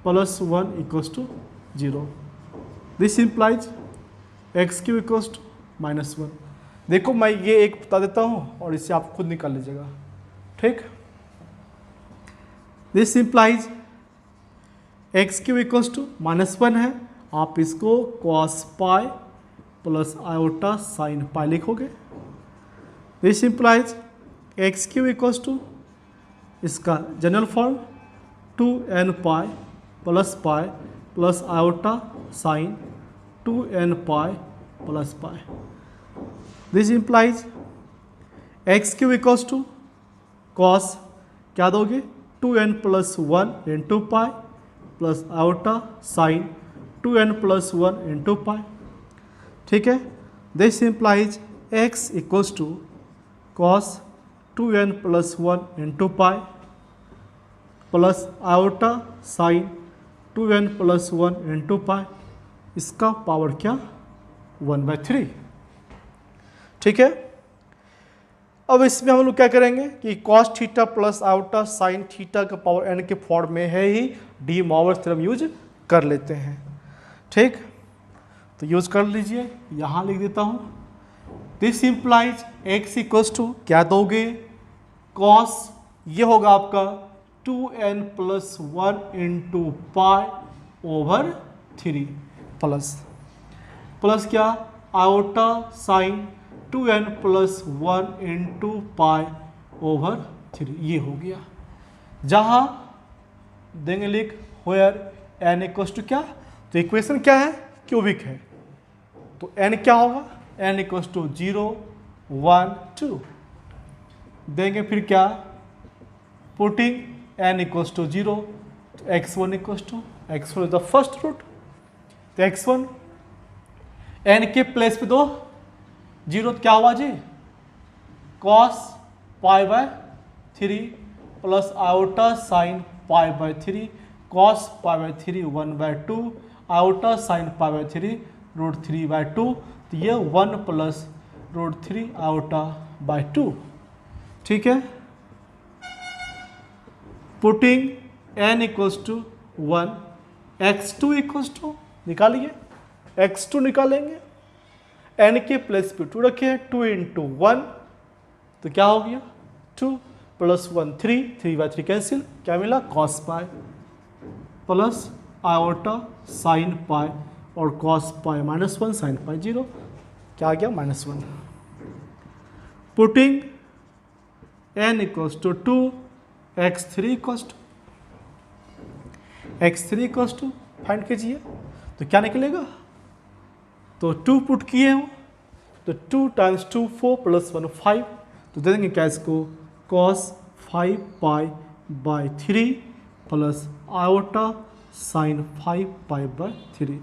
plus 1 equals to 0। This implies x cube equals to -1। देखो मैं ये एक बता देता हूँ और इसे आप खुद निकाल लीजिएगा, ठीक। This implies x cube equals to -1 है, आप इसको cos pi plus iota sine pi लिखोगे। This implies x cube equals to, इसका general form 2n pi plus iota sine 2n pi plus pi. This implies x cube equals to cos क्या दोगे, 2n plus 1 into pi plus iota sine 2n plus 1 into pi. ठीक है, this implies x equals to cos 2n plus 1 into pi plus iota sine 2n plus 1 into पाई, इसका power क्या, 1/3। ठीक है, अब इसमें हम लोग क्या करेंगे कि cos theta plus iota sine theta का पावर n के फॉर्म में है ही, डी मॉवर्स थ्योरम यूज कर लेते हैं। ठीक, तो यूज कर लीजिए, यहाँ लिख देता हूँ this implies x equals to क्या दोगे, कॉस ये होगा आपका 2n plus 1 into pi over 3 plus क्या iota sine 2n plus 1 into pi over 3 ये हो गया। जहाँ देंगे लिख होयर n इक्वल्स टू क्या, तो इक्वेशन क्या है, क्यूबिक है, तो n क्या होगा, n इक्वल्स टू 0 1 2 देंगे। फिर क्या पुटिंग n इक्वल्स टू 0, तो x1 equals to x1 is the first root, तो x1 n के प्लेस पे दो 0, तो क्या हुआ जी cos pi by 3 plus iota sine pi by 3 cos pi by 3 1/2 iota sine pi by 3 root 3/2, तो ये 1 प्लस रूट 3 आयोटा बाय 2, ठीक है। Putting n equals to 1, x2 equals to निकालिए, x2 निकालेंगे, n के प्लेस पे 2 रखे, 2 इंटू 1 तो क्या हो गया 2 प्लस 1 3, 3/3 कैंसिल, क्या मिला cos pi plus iota sine पाई और कॉस पाई -1 साइन पाई 0, क्या आ गया -1। Putting n equals to 2, x3 equals to find कीजिए, तो क्या निकलेगा, तो 2 पुट किए हो तो 2 टाइम्स 2 4 प्लस 1 5, तो दे देंगे क्या इसको cos 5 pi by 3 plus iota sine 5 pi by 3,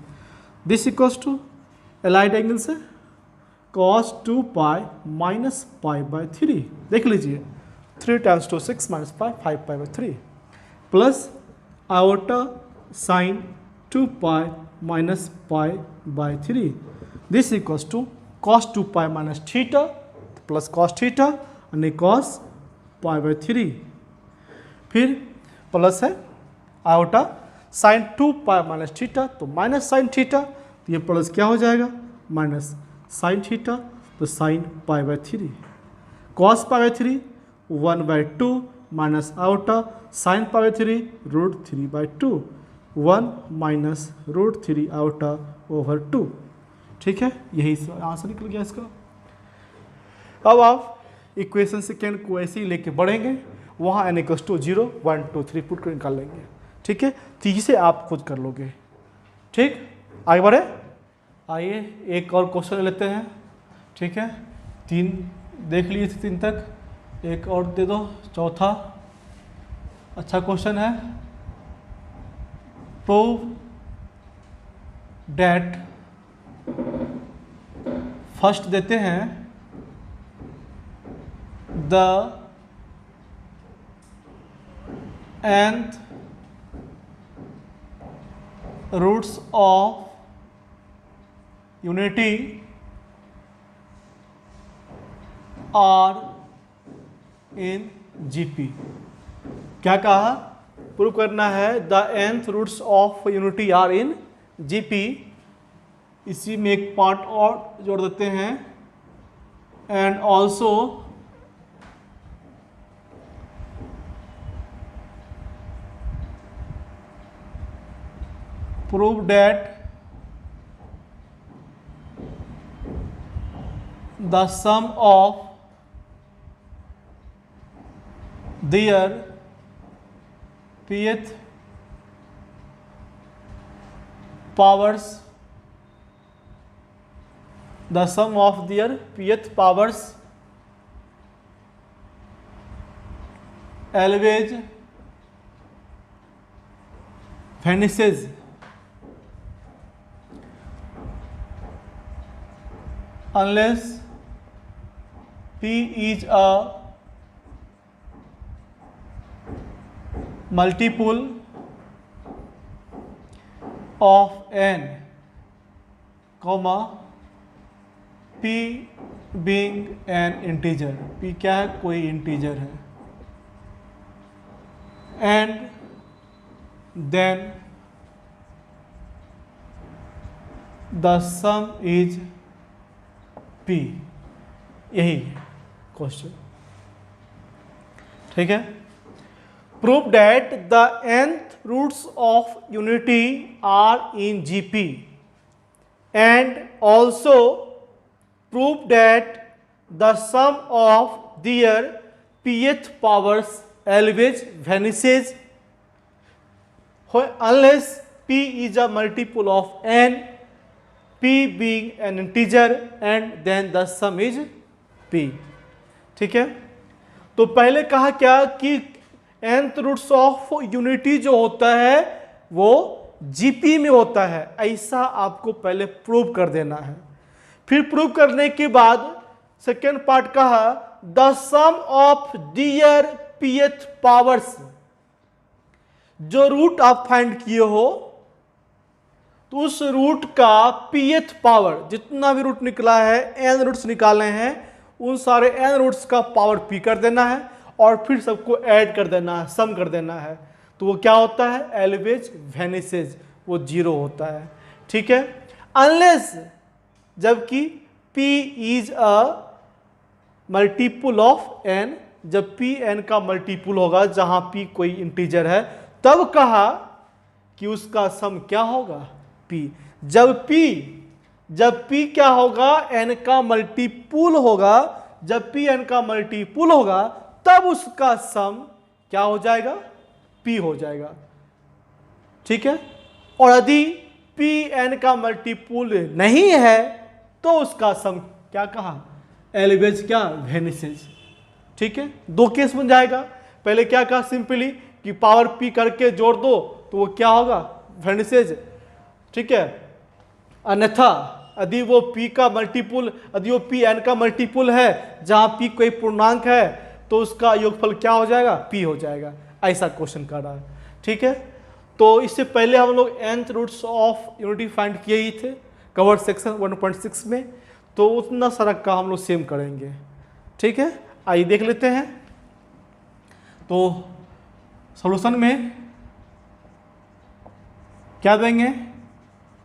this equals to allied angle से cos 2 pi minus pi by 3, देख लीजिए 3 times 2 6 minus 5 5 pi by 3 plus iota sine 2 pi minus pi by 3, this equals to cos 2 pi minus theta plus cos theta यानी cos pi by 3, फिर plus है iota sine 2 pi minus theta तो minus sine theta, तो ये plus क्या हो जाएगा minus sine theta, तो sine pi by 3 cos pi by 3 1/2 minus iota sine pi by 3 root 3/2 1 minus root 3 iota over 2, ठीक है, यही आंसर निकल गया इसका। अब आप इक्वेशन सेकेंड को ऐसे ही लेके बढ़ेंगे, वहाँ n इक्वल्स टू 0 1 2 3 पुट कर निकाल लेंगे, ठीक है, तीसरे आप खुद कर लोगे, ठीक, आगे बढ़े। आइए एक और क्वेश्चन लेते हैं, ठीक है, 3 देख लिए थे 3 तक, एक और दे दो, चौथा अच्छा क्वेश्चन है, प्रूव डेट, फर्स्ट देते हैं the nth roots of unity are in GP, क्या कहा, प्रूव करना है the nth roots of unity are in GP, इसी में एक पार्ट और जोड़ देते हैं, and also prove that the sum of their pth powers, the sum of their pth powers always vanishes unless P is a multiple of n, comma P being an integer, P क्या है, कोई integer है, and then the sum is P, यही क्वेश्चन, ठीक है। Prove that the nth roots of unity are in GP and also prove that the sum of their pth powers always vanishes unless p is a multiple of n, p being an integer and then the sum is p, ठीक है। तो पहले कहा क्या कि nth roots of unity जो होता है वो GP में होता है, ऐसा आपको पहले प्रूव कर देना है। फिर प्रूव करने के बाद सेकेंड पार्ट कहा the sum of their pth powers, जो रूट आप फाइंड किए हो तो उस रूट का pth पावर, जितना भी रूट निकला है, n रूट्स निकाले हैं, उन सारे n रूट्स का पावर p कर देना है और फिर सबको ऐड कर देना है, सम कर देना है। तो वो क्या होता है, एलवेज वेनिसेज, वो जीरो होता है, ठीक है। अनलेस, जबकि p is a multiple of n, जब p n का मल्टीपुल होगा, जहां p कोई इंटीजर है, तब कहा कि उसका सम क्या होगा, p। जब p क्या होगा, n का मल्टीपुल होगा, जब p n का मल्टीपुल होगा तब उसका सम क्या हो जाएगा, p हो जाएगा, ठीक है। और यदि p n का मल्टीपुल नहीं है तो उसका सम क्या कहा, एलवेज क्या, वेनिसेज, ठीक है। दो केस बन जाएगा। पहले क्या कहा, सिंपली कि पावर p करके जोड़ दो तो वो क्या होगा, वेनिसेज, ठीक है। अन्यथा यदि वो p का मल्टीपुल, यदि वो p n का मल्टीपुल है, जहां p कोई पूर्णांक है, तो उसका योगफल क्या हो जाएगा, p हो जाएगा। ऐसा क्वेश्चन कर रहा है, ठीक है। तो इससे पहले हम लोग nth roots of unity find किए ही थे, कवर सेक्शन 1.6 में, तो उतना सारा का हम लोग सेम करेंगे, ठीक है। आइए देख लेते हैं। तो सॉल्यूशन में क्या देंगे,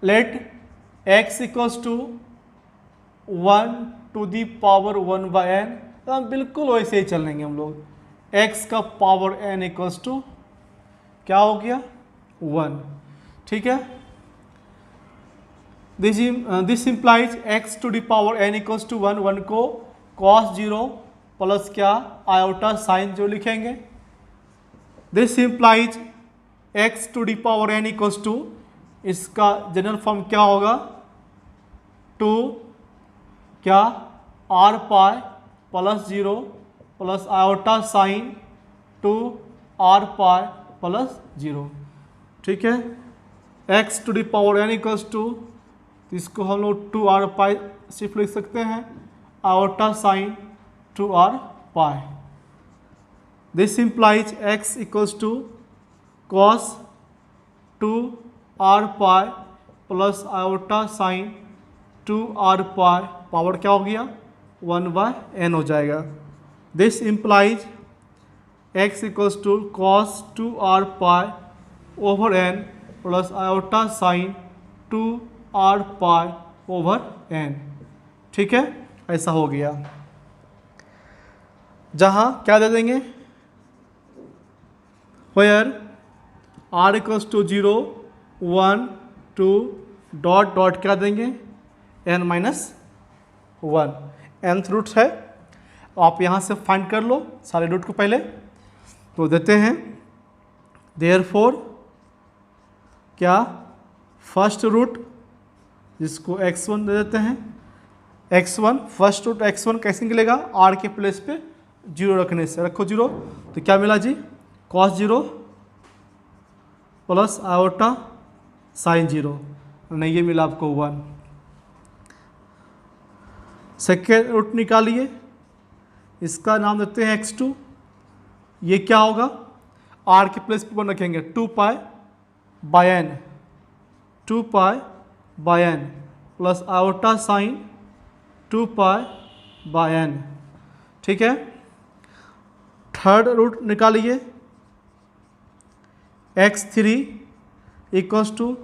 let x equals to 1 to the power 1/n, तो हम बिल्कुल वैसे ही चलेंगे हम लोग। x का पावर n इक्वल्स टू क्या हो गया, 1, ठीक है। This implies x to the power n equals to 1, 1 को cos 0 प्लस क्या, आयोटा साइन 0 लिखेंगे। This implies x to the power n equals to, इसका जनरल फॉर्म क्या होगा, 2 क्या, r pi plus 0 plus iota sine 2 r pi plus 0, ठीक है। x to the power n equals to, इसको हम लोग 2r पाई सिर्फ लिख सकते हैं, iota sine 2r pi. This implies x equals to cos 2r pi plus iota sine 2r pi, power क्या हो गया, 1/n हो जाएगा। This implies x equals to cos 2r pi over n plus iota sine 2r pi over n, ठीक है। ऐसा हो गया। जहां क्या दे देंगे, where r equals to 0 1 2 dot dot क्या देंगे, n-1, nth रूट है, आप यहाँ से फाइंड कर लो सारे रूट को पहले। तो देते हैं देयरफॉर क्या, फर्स्ट रूट जिसको x1 दे देते हैं, x1 फर्स्ट रूट x1 कैसे निकलेगा, r के प्लेस पे 0 रखने से, रखो 0, तो क्या मिला जी, cos 0 प्लस आयोटा साइन 0, नहीं ये मिला आपको 1। सेकेंड रूट निकालिए, इसका नाम देते हैं x2, ये क्या होगा, r के प्लेस पर 1 रखेंगे, 2 pi by n, 2 pi by n plus iota sine 2 pi by n, ठीक है। थर्ड रूट निकालिए, x3 इक्वल्स टू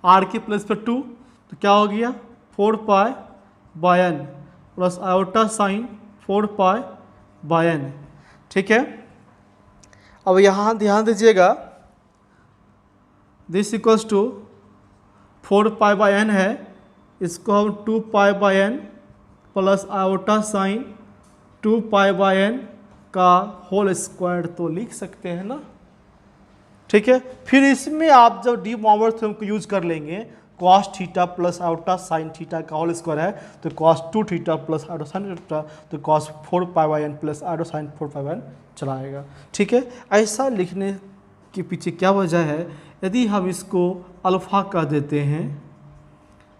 r के प्लेस पर 2, तो क्या हो गया, 4 pi by n plus iota sine 4 pi by n. ठीक है, अब यहाँ ध्यान दीजिएगा, this equals to 4 pi by n है, इसको हम 2 pi by n plus iota sine 2 pi by N का होल स्क्वायर तो लिख सकते हैं ना। ठीक है, फिर इसमें आप जब डी मॉवर थ्योरम को यूज कर लेंगे, cos theta plus iota sine theta का होल स्क्वायर है तो cos 2 theta plus iota sine theta तो cos 4 pi by n plus iota sine 4 pi by n चला आएगा। ठीक है, ऐसा लिखने के पीछे क्या वजह है, यदि हम इसको अल्फा कर देते हैं,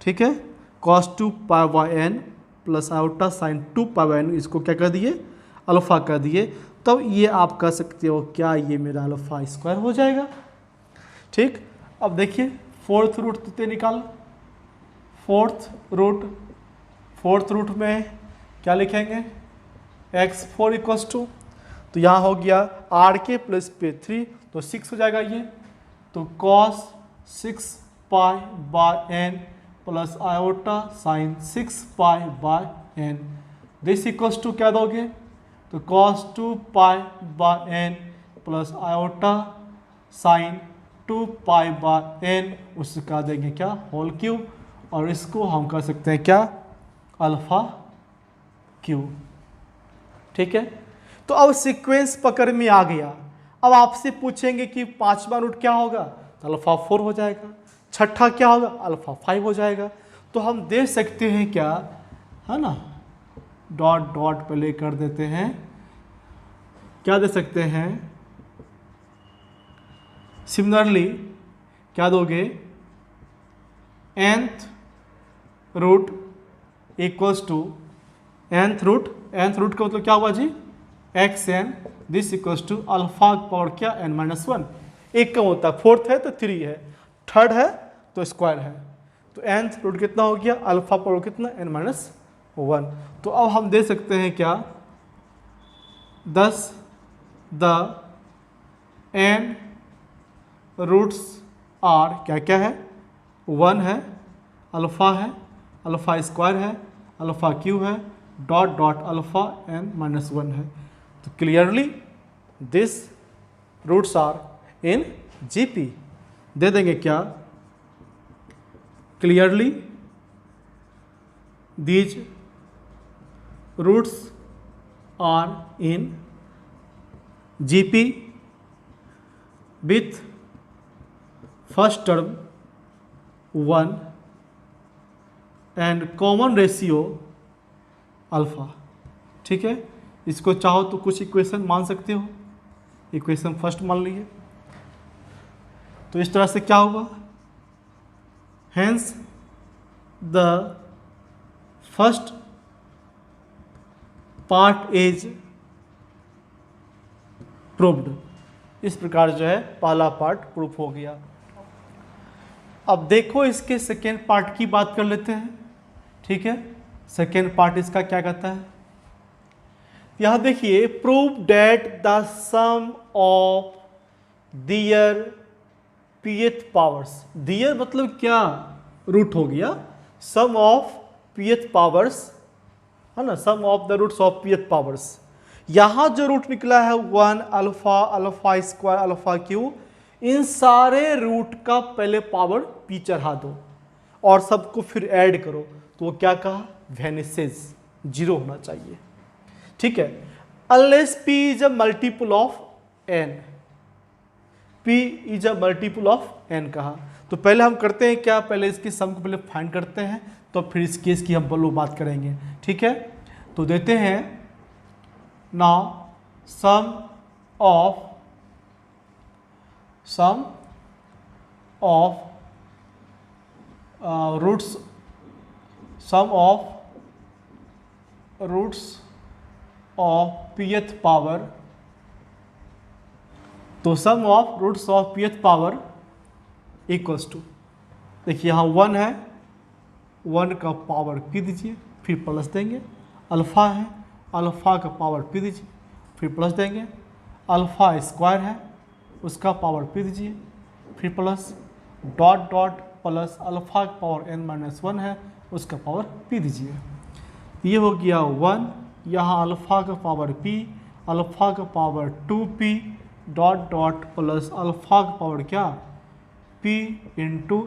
ठीक है, cos 2 pi by n plus iota sine 2 pi by n, इसको क्या कर दिए, अल्फा कर दिए, तब ये आप कह सकते हो क्या ये मेरा अल्फा स्क्वायर हो जाएगा। ठीक, अब देखिए फोर्थ रूट देते निकाल, फोर्थ रूट में क्या लिखेंगे, x4 इक्वल्स टू, तो यहाँ हो गया आर के प्लस पे 3 तो 6 हो जाएगा ये, तो cos 6 pi by n plus iota sine 6 pi by n, this equals to क्या दोगे, तो cos 2 pi by n plus iota sine 2 pi by n, उसका देंगे क्या, होल क्यूब, और इसको हम कर सकते हैं क्या, अल्फा क्यूब। ठीक है, तो अब सीक्वेंस पकड़ में आ गया। अब आपसे पूछेंगे कि पांचवा रूट क्या होगा, तो अल्फा 4 हो जाएगा, छठा क्या होगा, अल्फा 5 हो जाएगा। तो हम दे सकते हैं क्या, है ना, डॉट डॉट पहले कर देते हैं, क्या दे सकते हैं, सिमिलरली क्या दोगे, nth root equals to nth root का मतलब क्या हुआ जी, xn, this equals to alpha power क्या n-1, एक कम होता है, फोर्थ है तो 3 है, थर्ड है तो स्क्वायर है, तो nth रूट कितना हो गया, अल्फा पावर कितना, n-1। तो अब हम दे सकते हैं क्या, 10 द n रूट्स आर क्या क्या है, 1 है, अल्फा स्क्वायर है, अल्फा क्यूब है, डॉट डॉट अल्फा n-1 है। तो clearly this roots are in GP, दे देंगे क्या, clearly these roots are in GP with first term 1 and common ratio alpha. ठीक है, इसको चाहो तो कुछ इक्वेशन मान सकते हो, इक्वेशन फर्स्ट मान लीजिए, तो इस तरह से क्या होगा, hence the first part is proved, इस प्रकार जो है पहला पार्ट प्रूफ हो गया। अब देखो इसके सेकेंड पार्ट की बात कर लेते हैं। ठीक है, सेकेंड पार्ट इसका क्या कहता है, यहां देखिए, prove that the sum of their pth powers, their मतलब क्या, रूट हो गया, सम ऑफ pth पावर्स, है ना, sum of the roots of pth powers, यहां जो रूट निकला है 1 अल्फा स्क्वायर अल्फा क्यूब, इन सारे रूट का पहले पावर p चढ़ा दो और सबको फिर ऐड करो, तो वो क्या कहा, वेनिसेस, 0 होना चाहिए। ठीक है, unless p is a multiple of n, p is a multiple of n कहा, तो पहले हम करते हैं क्या, पहले इसकी सम को पहले फाइंड करते हैं, तो फिर इस केस की हम बल्लो बात करेंगे। ठीक है, तो देते हैं now sum of roots, sum of roots of pth power, तो sum of roots of pth power equals to, देखिए यहाँ 1 है, 1 का पावर p दीजिए, फिर प्लस देंगे, अल्फा है, अल्फा का पावर p दीजिए, फिर प्लस देंगे, अल्फा स्क्वायर है, उसका पावर p दीजिए, फिर plus, dot dot plus alpha का पावर n-1 है, उसका पावर p दीजिए, ये हो गया 1 यहाँ अल्फ़ा का पावर p, अल्फ़ा का power 2p dot dot plus alpha का पावर क्या p इंटू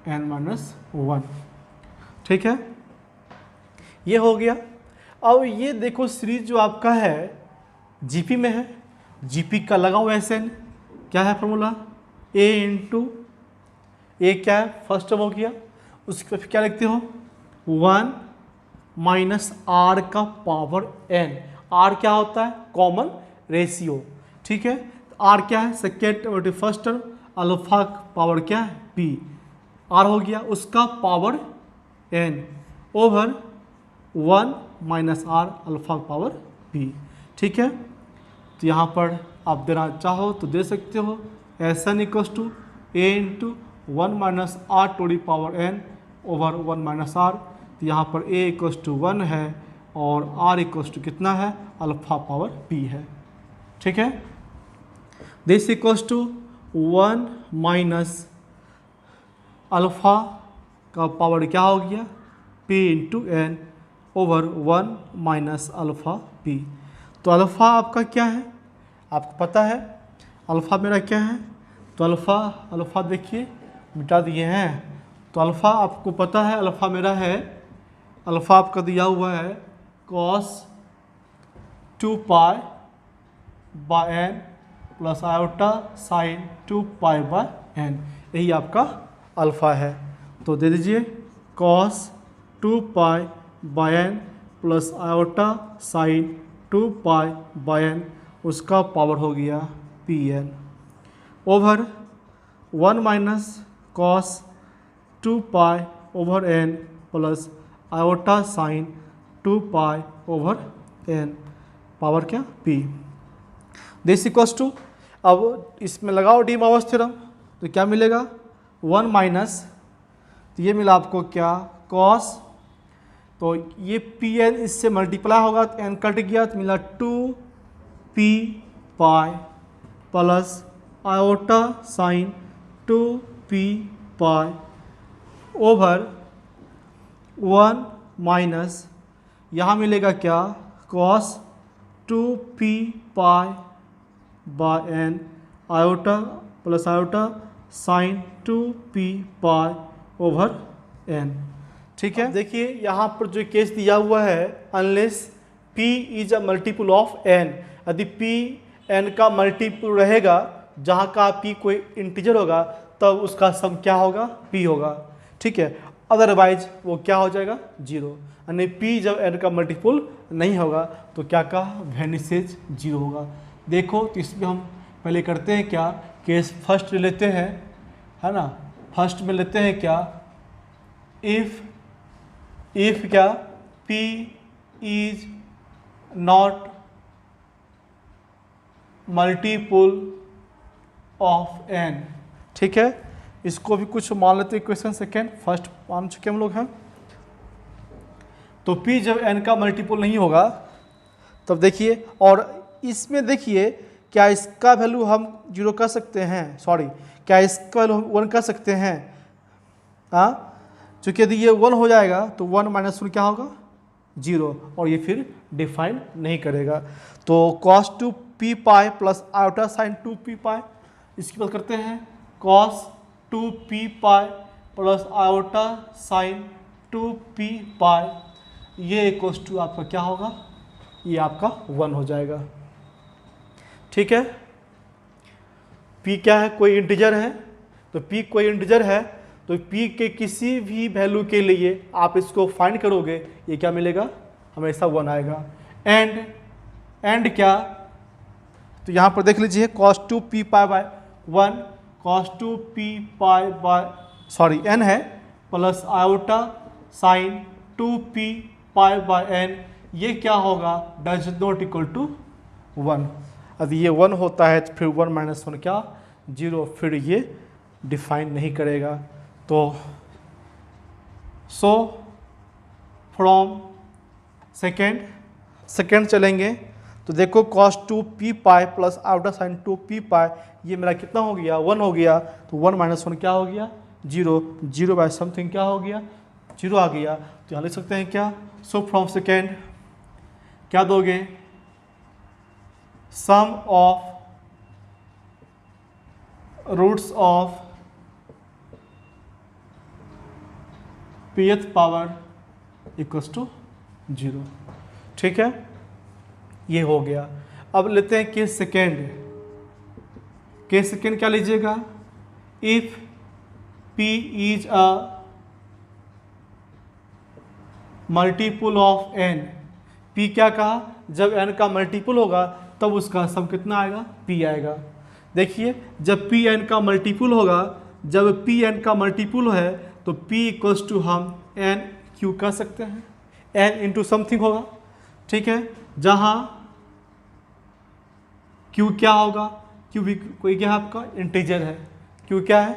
n-1। ठीक है, ये हो गया। अब ये देखो सीरीज जो आपका है जीपी में है, जीपी का लगा हुआ SN क्या है फॉर्मूला, a इंटू ए क्या है फर्स्ट टर्म हो गया, उसके बाद क्या लिखते हो 1 माइनस आर का पावर n। आर क्या होता है, कॉमन रेशियो। ठीक है, आर क्या है second first term, alpha power क्या है p, आर हो गया उसका power n over 1 minus r alpha power p। ठीक है, तो यहाँ पर आप देना चाहो तो दे सकते हो SN equals to a into 1 minus r to the power n over 1 minus r. तो यहाँ पर a इक्वल्स टू 1 है और r इक्वल्स टू कितना है, अल्फा पावर p है। ठीक है, this equals to 1 minus alpha का पावर क्या हो गया p into n over 1 minus alpha p। तो अल्फ़ा आपका क्या है, आपको पता है अल्फ़ा मेरा क्या है, तो अल्फ़ा देखिए मिटा दिए हैं। तो अल्फ़ा आपको पता है अल्फ़ा मेरा है, अल्फ़ा आपका दिया हुआ है cos 2 pi by n plus iota sine 2 pi by n, यही आपका अल्फ़ा है। तो दे दीजिए cos 2 pi by n plus iota sine 2 pi by n, उसका पावर हो गया Pn over 1 minus cos 2 pi over n plus iota sine 2 pi over n, power क्या P। This equals to, अब इसमें लगाओ डी मावर्स थ्योरम तो क्या मिलेगा 1 माइनस, तो ये मिला आपको क्या कॉस, तो ये Pn इससे मल्टीप्लाई होगा तो n कट गया तो मिला 2p pi plus iota sign 2p pi over 1 minus यहाँ मिलेगा क्या cos 2p pi by n iota plus iota sign 2p pi over n। ठीक है, देखिए यहाँ पर जो केस दिया हुआ है unless p is a multiple of n, यदि p n का मल्टीपल रहेगा जहाँ का p कोई इंटीजर होगा तब उसका सम क्या होगा p होगा। ठीक है, अदरवाइज वो क्या हो जाएगा 0, यानी p जब n का मल्टीपल नहीं होगा तो क्या का वेनिसेज 0 होगा। देखो तो इसमें हम पहले करते हैं क्या, केस फर्स्ट लेते हैं है ना, फर्स्ट में लेते हैं क्या इफ क्या p is not multiple of n। ठीक है, इसको भी कुछ मान लेते हैं क्वेश्चन सेकेंड, फर्स्ट मान चुके हम लोग हैं। तो p जब n का मल्टीपल नहीं होगा तब देखिए, और इसमें देखिए क्या इसका वैल्यू हम 0 कर सकते हैं, सॉरी क्या इसका वैल्यू हम 1 कर सकते हैं, हाँ चूँकि यदि ये 1 हो जाएगा तो 1 माइनस 1 क्या होगा 0, और ये फिर डिफाइन नहीं करेगा। तो cos 2p pi plus iota sign 2p पाई, इसकी बात करते हैं cos 2p pi plus iota sign 2p pi, ये इक्वल्स टू आपका क्या होगा, ये आपका 1 हो जाएगा। ठीक है, p क्या है, कोई इंटीजर है, तो p कोई इंटीजर है तो p के किसी भी वैल्यू के लिए आप इसको फाइंड करोगे ये क्या मिलेगा, हमेशा 1 आएगा। एंड क्या, तो यहाँ पर देख लीजिए cos 2p pi by 1 cos 2p pi by sorry n है plus iota sign 2p pi by n, ये क्या होगा डज नॉट इक्वल टू 1। यदि ये 1 होता है तो फिर 1 माइनस 1 क्या 0, फिर ये डिफाइन नहीं करेगा। तो सो फ्रॉम सेकेंड चलेंगे तो देखो cos 2p pi plus iota sine 2p pi, ये मेरा कितना हो गया 1 हो गया, तो 1 माइनस 1 क्या हो गया 0, 0 बाय समथिंग क्या हो गया 0 आ गया। तो यहाँ लिख सकते हैं क्या, सो फ्रॉम सेकेंड क्या दोगे, sum of roots of pth power equals to 0। ठीक है, ये हो गया। अब लेते हैं केस सेकेंड। केस सेकेंड क्या लीजिएगा, if p is a multiple of n। p क्या कहा, जब n का मल्टीपुल होगा तब उसका सम कितना आएगा, p आएगा। देखिए जब p n का मल्टीपुल होगा, जब p n का मल्टीपुल है तो p इक्वल्स टू हम n q कह सकते हैं, n इंटू समथिंग होगा। ठीक है, जहाँ q क्या होगा, q भी कोई क्या है आपका इंटीजर है, q क्या है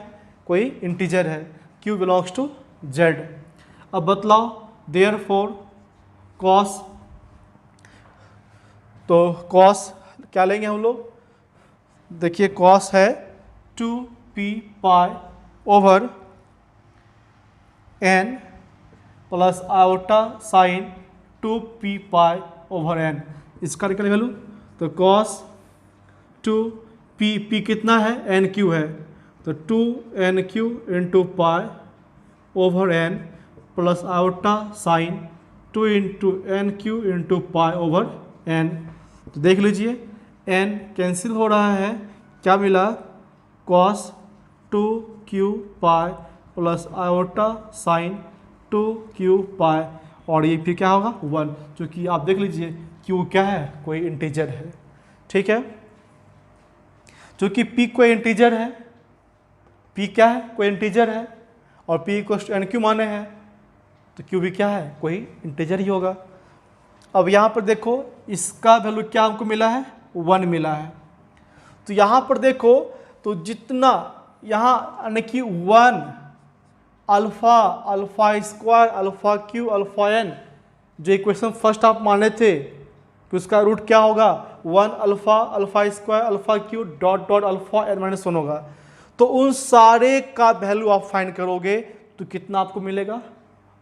कोई इंटीजर है, q बिलोंग्स टू z। अब बतलाओ देयरफॉर cos, तो cos क्या लेंगे हम लोग, देखिए cos है 2p पाई over n plus iota sign 2p पाई ओवर n। इसका निकल वैल्यू, तो cos 2p कितना है, nq है, तो 2nq into pi over n plus iota sine 2 into nq into pi over n। तो देख लीजिए n कैंसिल हो रहा है, क्या मिला, cos 2q पाई प्लस आयोटा साइन 2q पाई, और ये फिर क्या होगा 1, क्योंकि आप देख लीजिए q क्या है, कोई इंटीजर है। ठीक है, क्योंकि p कोई इंटीजर है, p क्या है कोई इंटीजर है, और p इक्वल टू nq माने हैं, तो q भी क्या है कोई इंटीजर ही होगा। अब यहाँ पर देखो इसका वैल्यू क्या हमको मिला है, 1 मिला है। तो यहाँ पर देखो तो जितना यहाँ यानी कि 1 alpha, alpha square, alpha cube, alpha n, जो इक्वेशन फर्स्ट आप माने थे कि उसका रूट क्या होगा, 1 alpha, alpha square, alpha cube dot dot alpha n minus 1 होगा। तो उन सारे का वैल्यू आप फाइंड करोगे तो कितना आपको मिलेगा,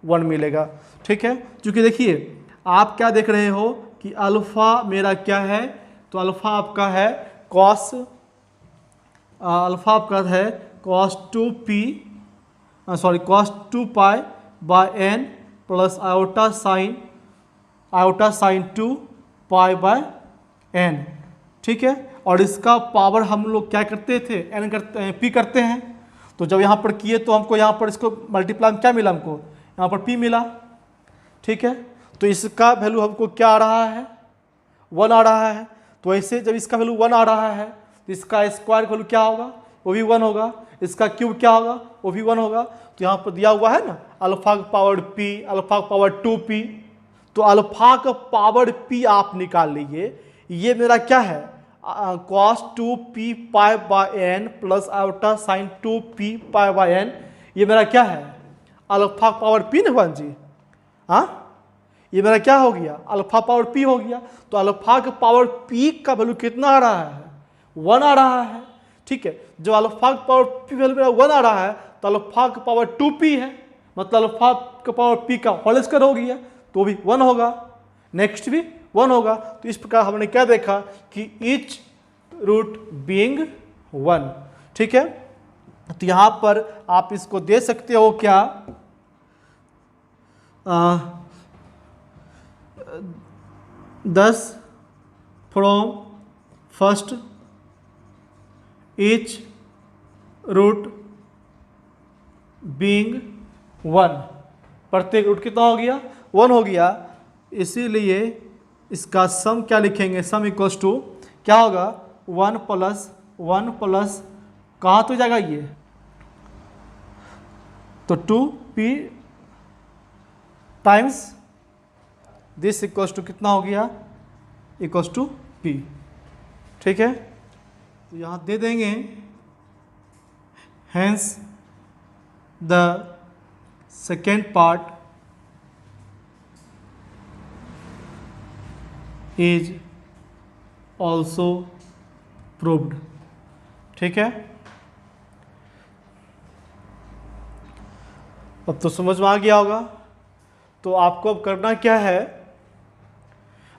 1 मिलेगा। ठीक है, क्योंकि देखिए आप क्या देख रहे हो कि अल्फा मेरा क्या है, तो अल्फा आपका है कॉस, अल्फा आपका है cos 2p, sorry cos 2 pi by n plus iota sine 2 pi by n। ठीक है, और इसका पावर हम लोग क्या करते थे, n करते हैं, p करते हैं। तो जब यहाँ पर किए तो हमको यहाँ पर इसको मल्टीप्लाई क्या मिला, हमको यहाँ पर p मिला। ठीक है, तो इसका वैल्यू हमको क्या आ रहा है, 1 आ रहा है। तो ऐसे जब इसका वैल्यू 1 आ रहा है तो इसका स्क्वायर वैल्यू क्या होगा, वो भी 1 होगा, इसका क्यूब क्या होगा, वो भी 1 होगा। तो यहाँ पर दिया हुआ है ना अल्फा का पावर p, अल्फा का पावर 2p, तो अल्फा का पावर p आप निकाल लीजिए। ये मेरा क्या है, cos 2p pi by n plus iota sign 2p pi by n, ये मेरा क्या है, अल्फा का पावर p ना जी, हाँ ये मेरा क्या हो गया, अल्फा पावर p हो गया। तो अल्फा का पावर p का वैल्यू कितना आ रहा है, 1 आ रहा है। ठीक है, जो अल्फा का पावर p वैल्यू मेरा 1 आ रहा है तो अल्फा का पावर 2p है, मतलब अल्फा का पावर p का होल स्क्वायर हो गया, तो भी 1 होगा, नेक्स्ट भी 1 होगा। तो इस प्रकार हमने क्या देखा कि ईच रूट बीइंग 1। ठीक है, तो यहाँ पर आप इसको दे सकते हो क्या, 10 from first each root being 1, प्रत्येक रूट कितना हो गया, 1 हो गया। इसीलिए इसका सम क्या लिखेंगे, सम इक्वल्स टू क्या होगा, 1 प्लस कहाँ तो जाएगा ये, तो 2p times this equals to कितना हो गया, इक्वल्स टू p। ठीक है, तो यहाँ दे देंगे hence the second part is also proved. ठीक है, अब तो समझ में आ गया होगा। तो आपको अब करना क्या है,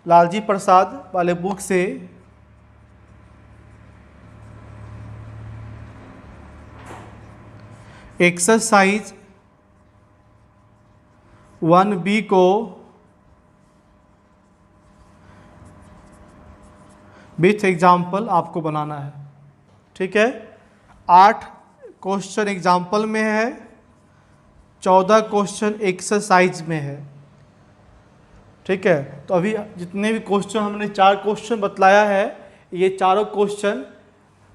लालजी प्रसाद वाले बुक से एक्सरसाइज 1B को विथ एग्जाम्पल आपको बनाना है। ठीक है, 8 क्वेश्चन एग्जाम्पल में है, 14 क्वेश्चन एक्सरसाइज में है। ठीक है, तो अभी जितने भी क्वेश्चन हमने 4 क्वेश्चन बतलाया है, ये चारों क्वेश्चन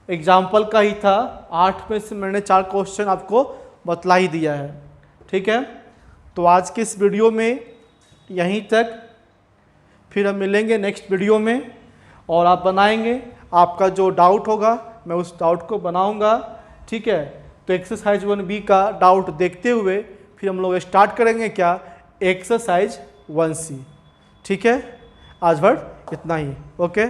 एग्जाम्पल का ही था। 8 में से मैंने 4 क्वेश्चन आपको बतला ही दिया है। ठीक है, तो आज के इस वीडियो में यहीं तक, फिर हम मिलेंगे नेक्स्ट वीडियो में और आप बनाएंगे। आपका जो डाउट होगा मैं उस डाउट को बनाऊंगा। ठीक है, तो एक्सरसाइज 1B का डाउट देखते हुए फिर हम लोग स्टार्ट करेंगे क्या, एक्सरसाइज 1C। ठीक है, आज भर इतना ही। ओके।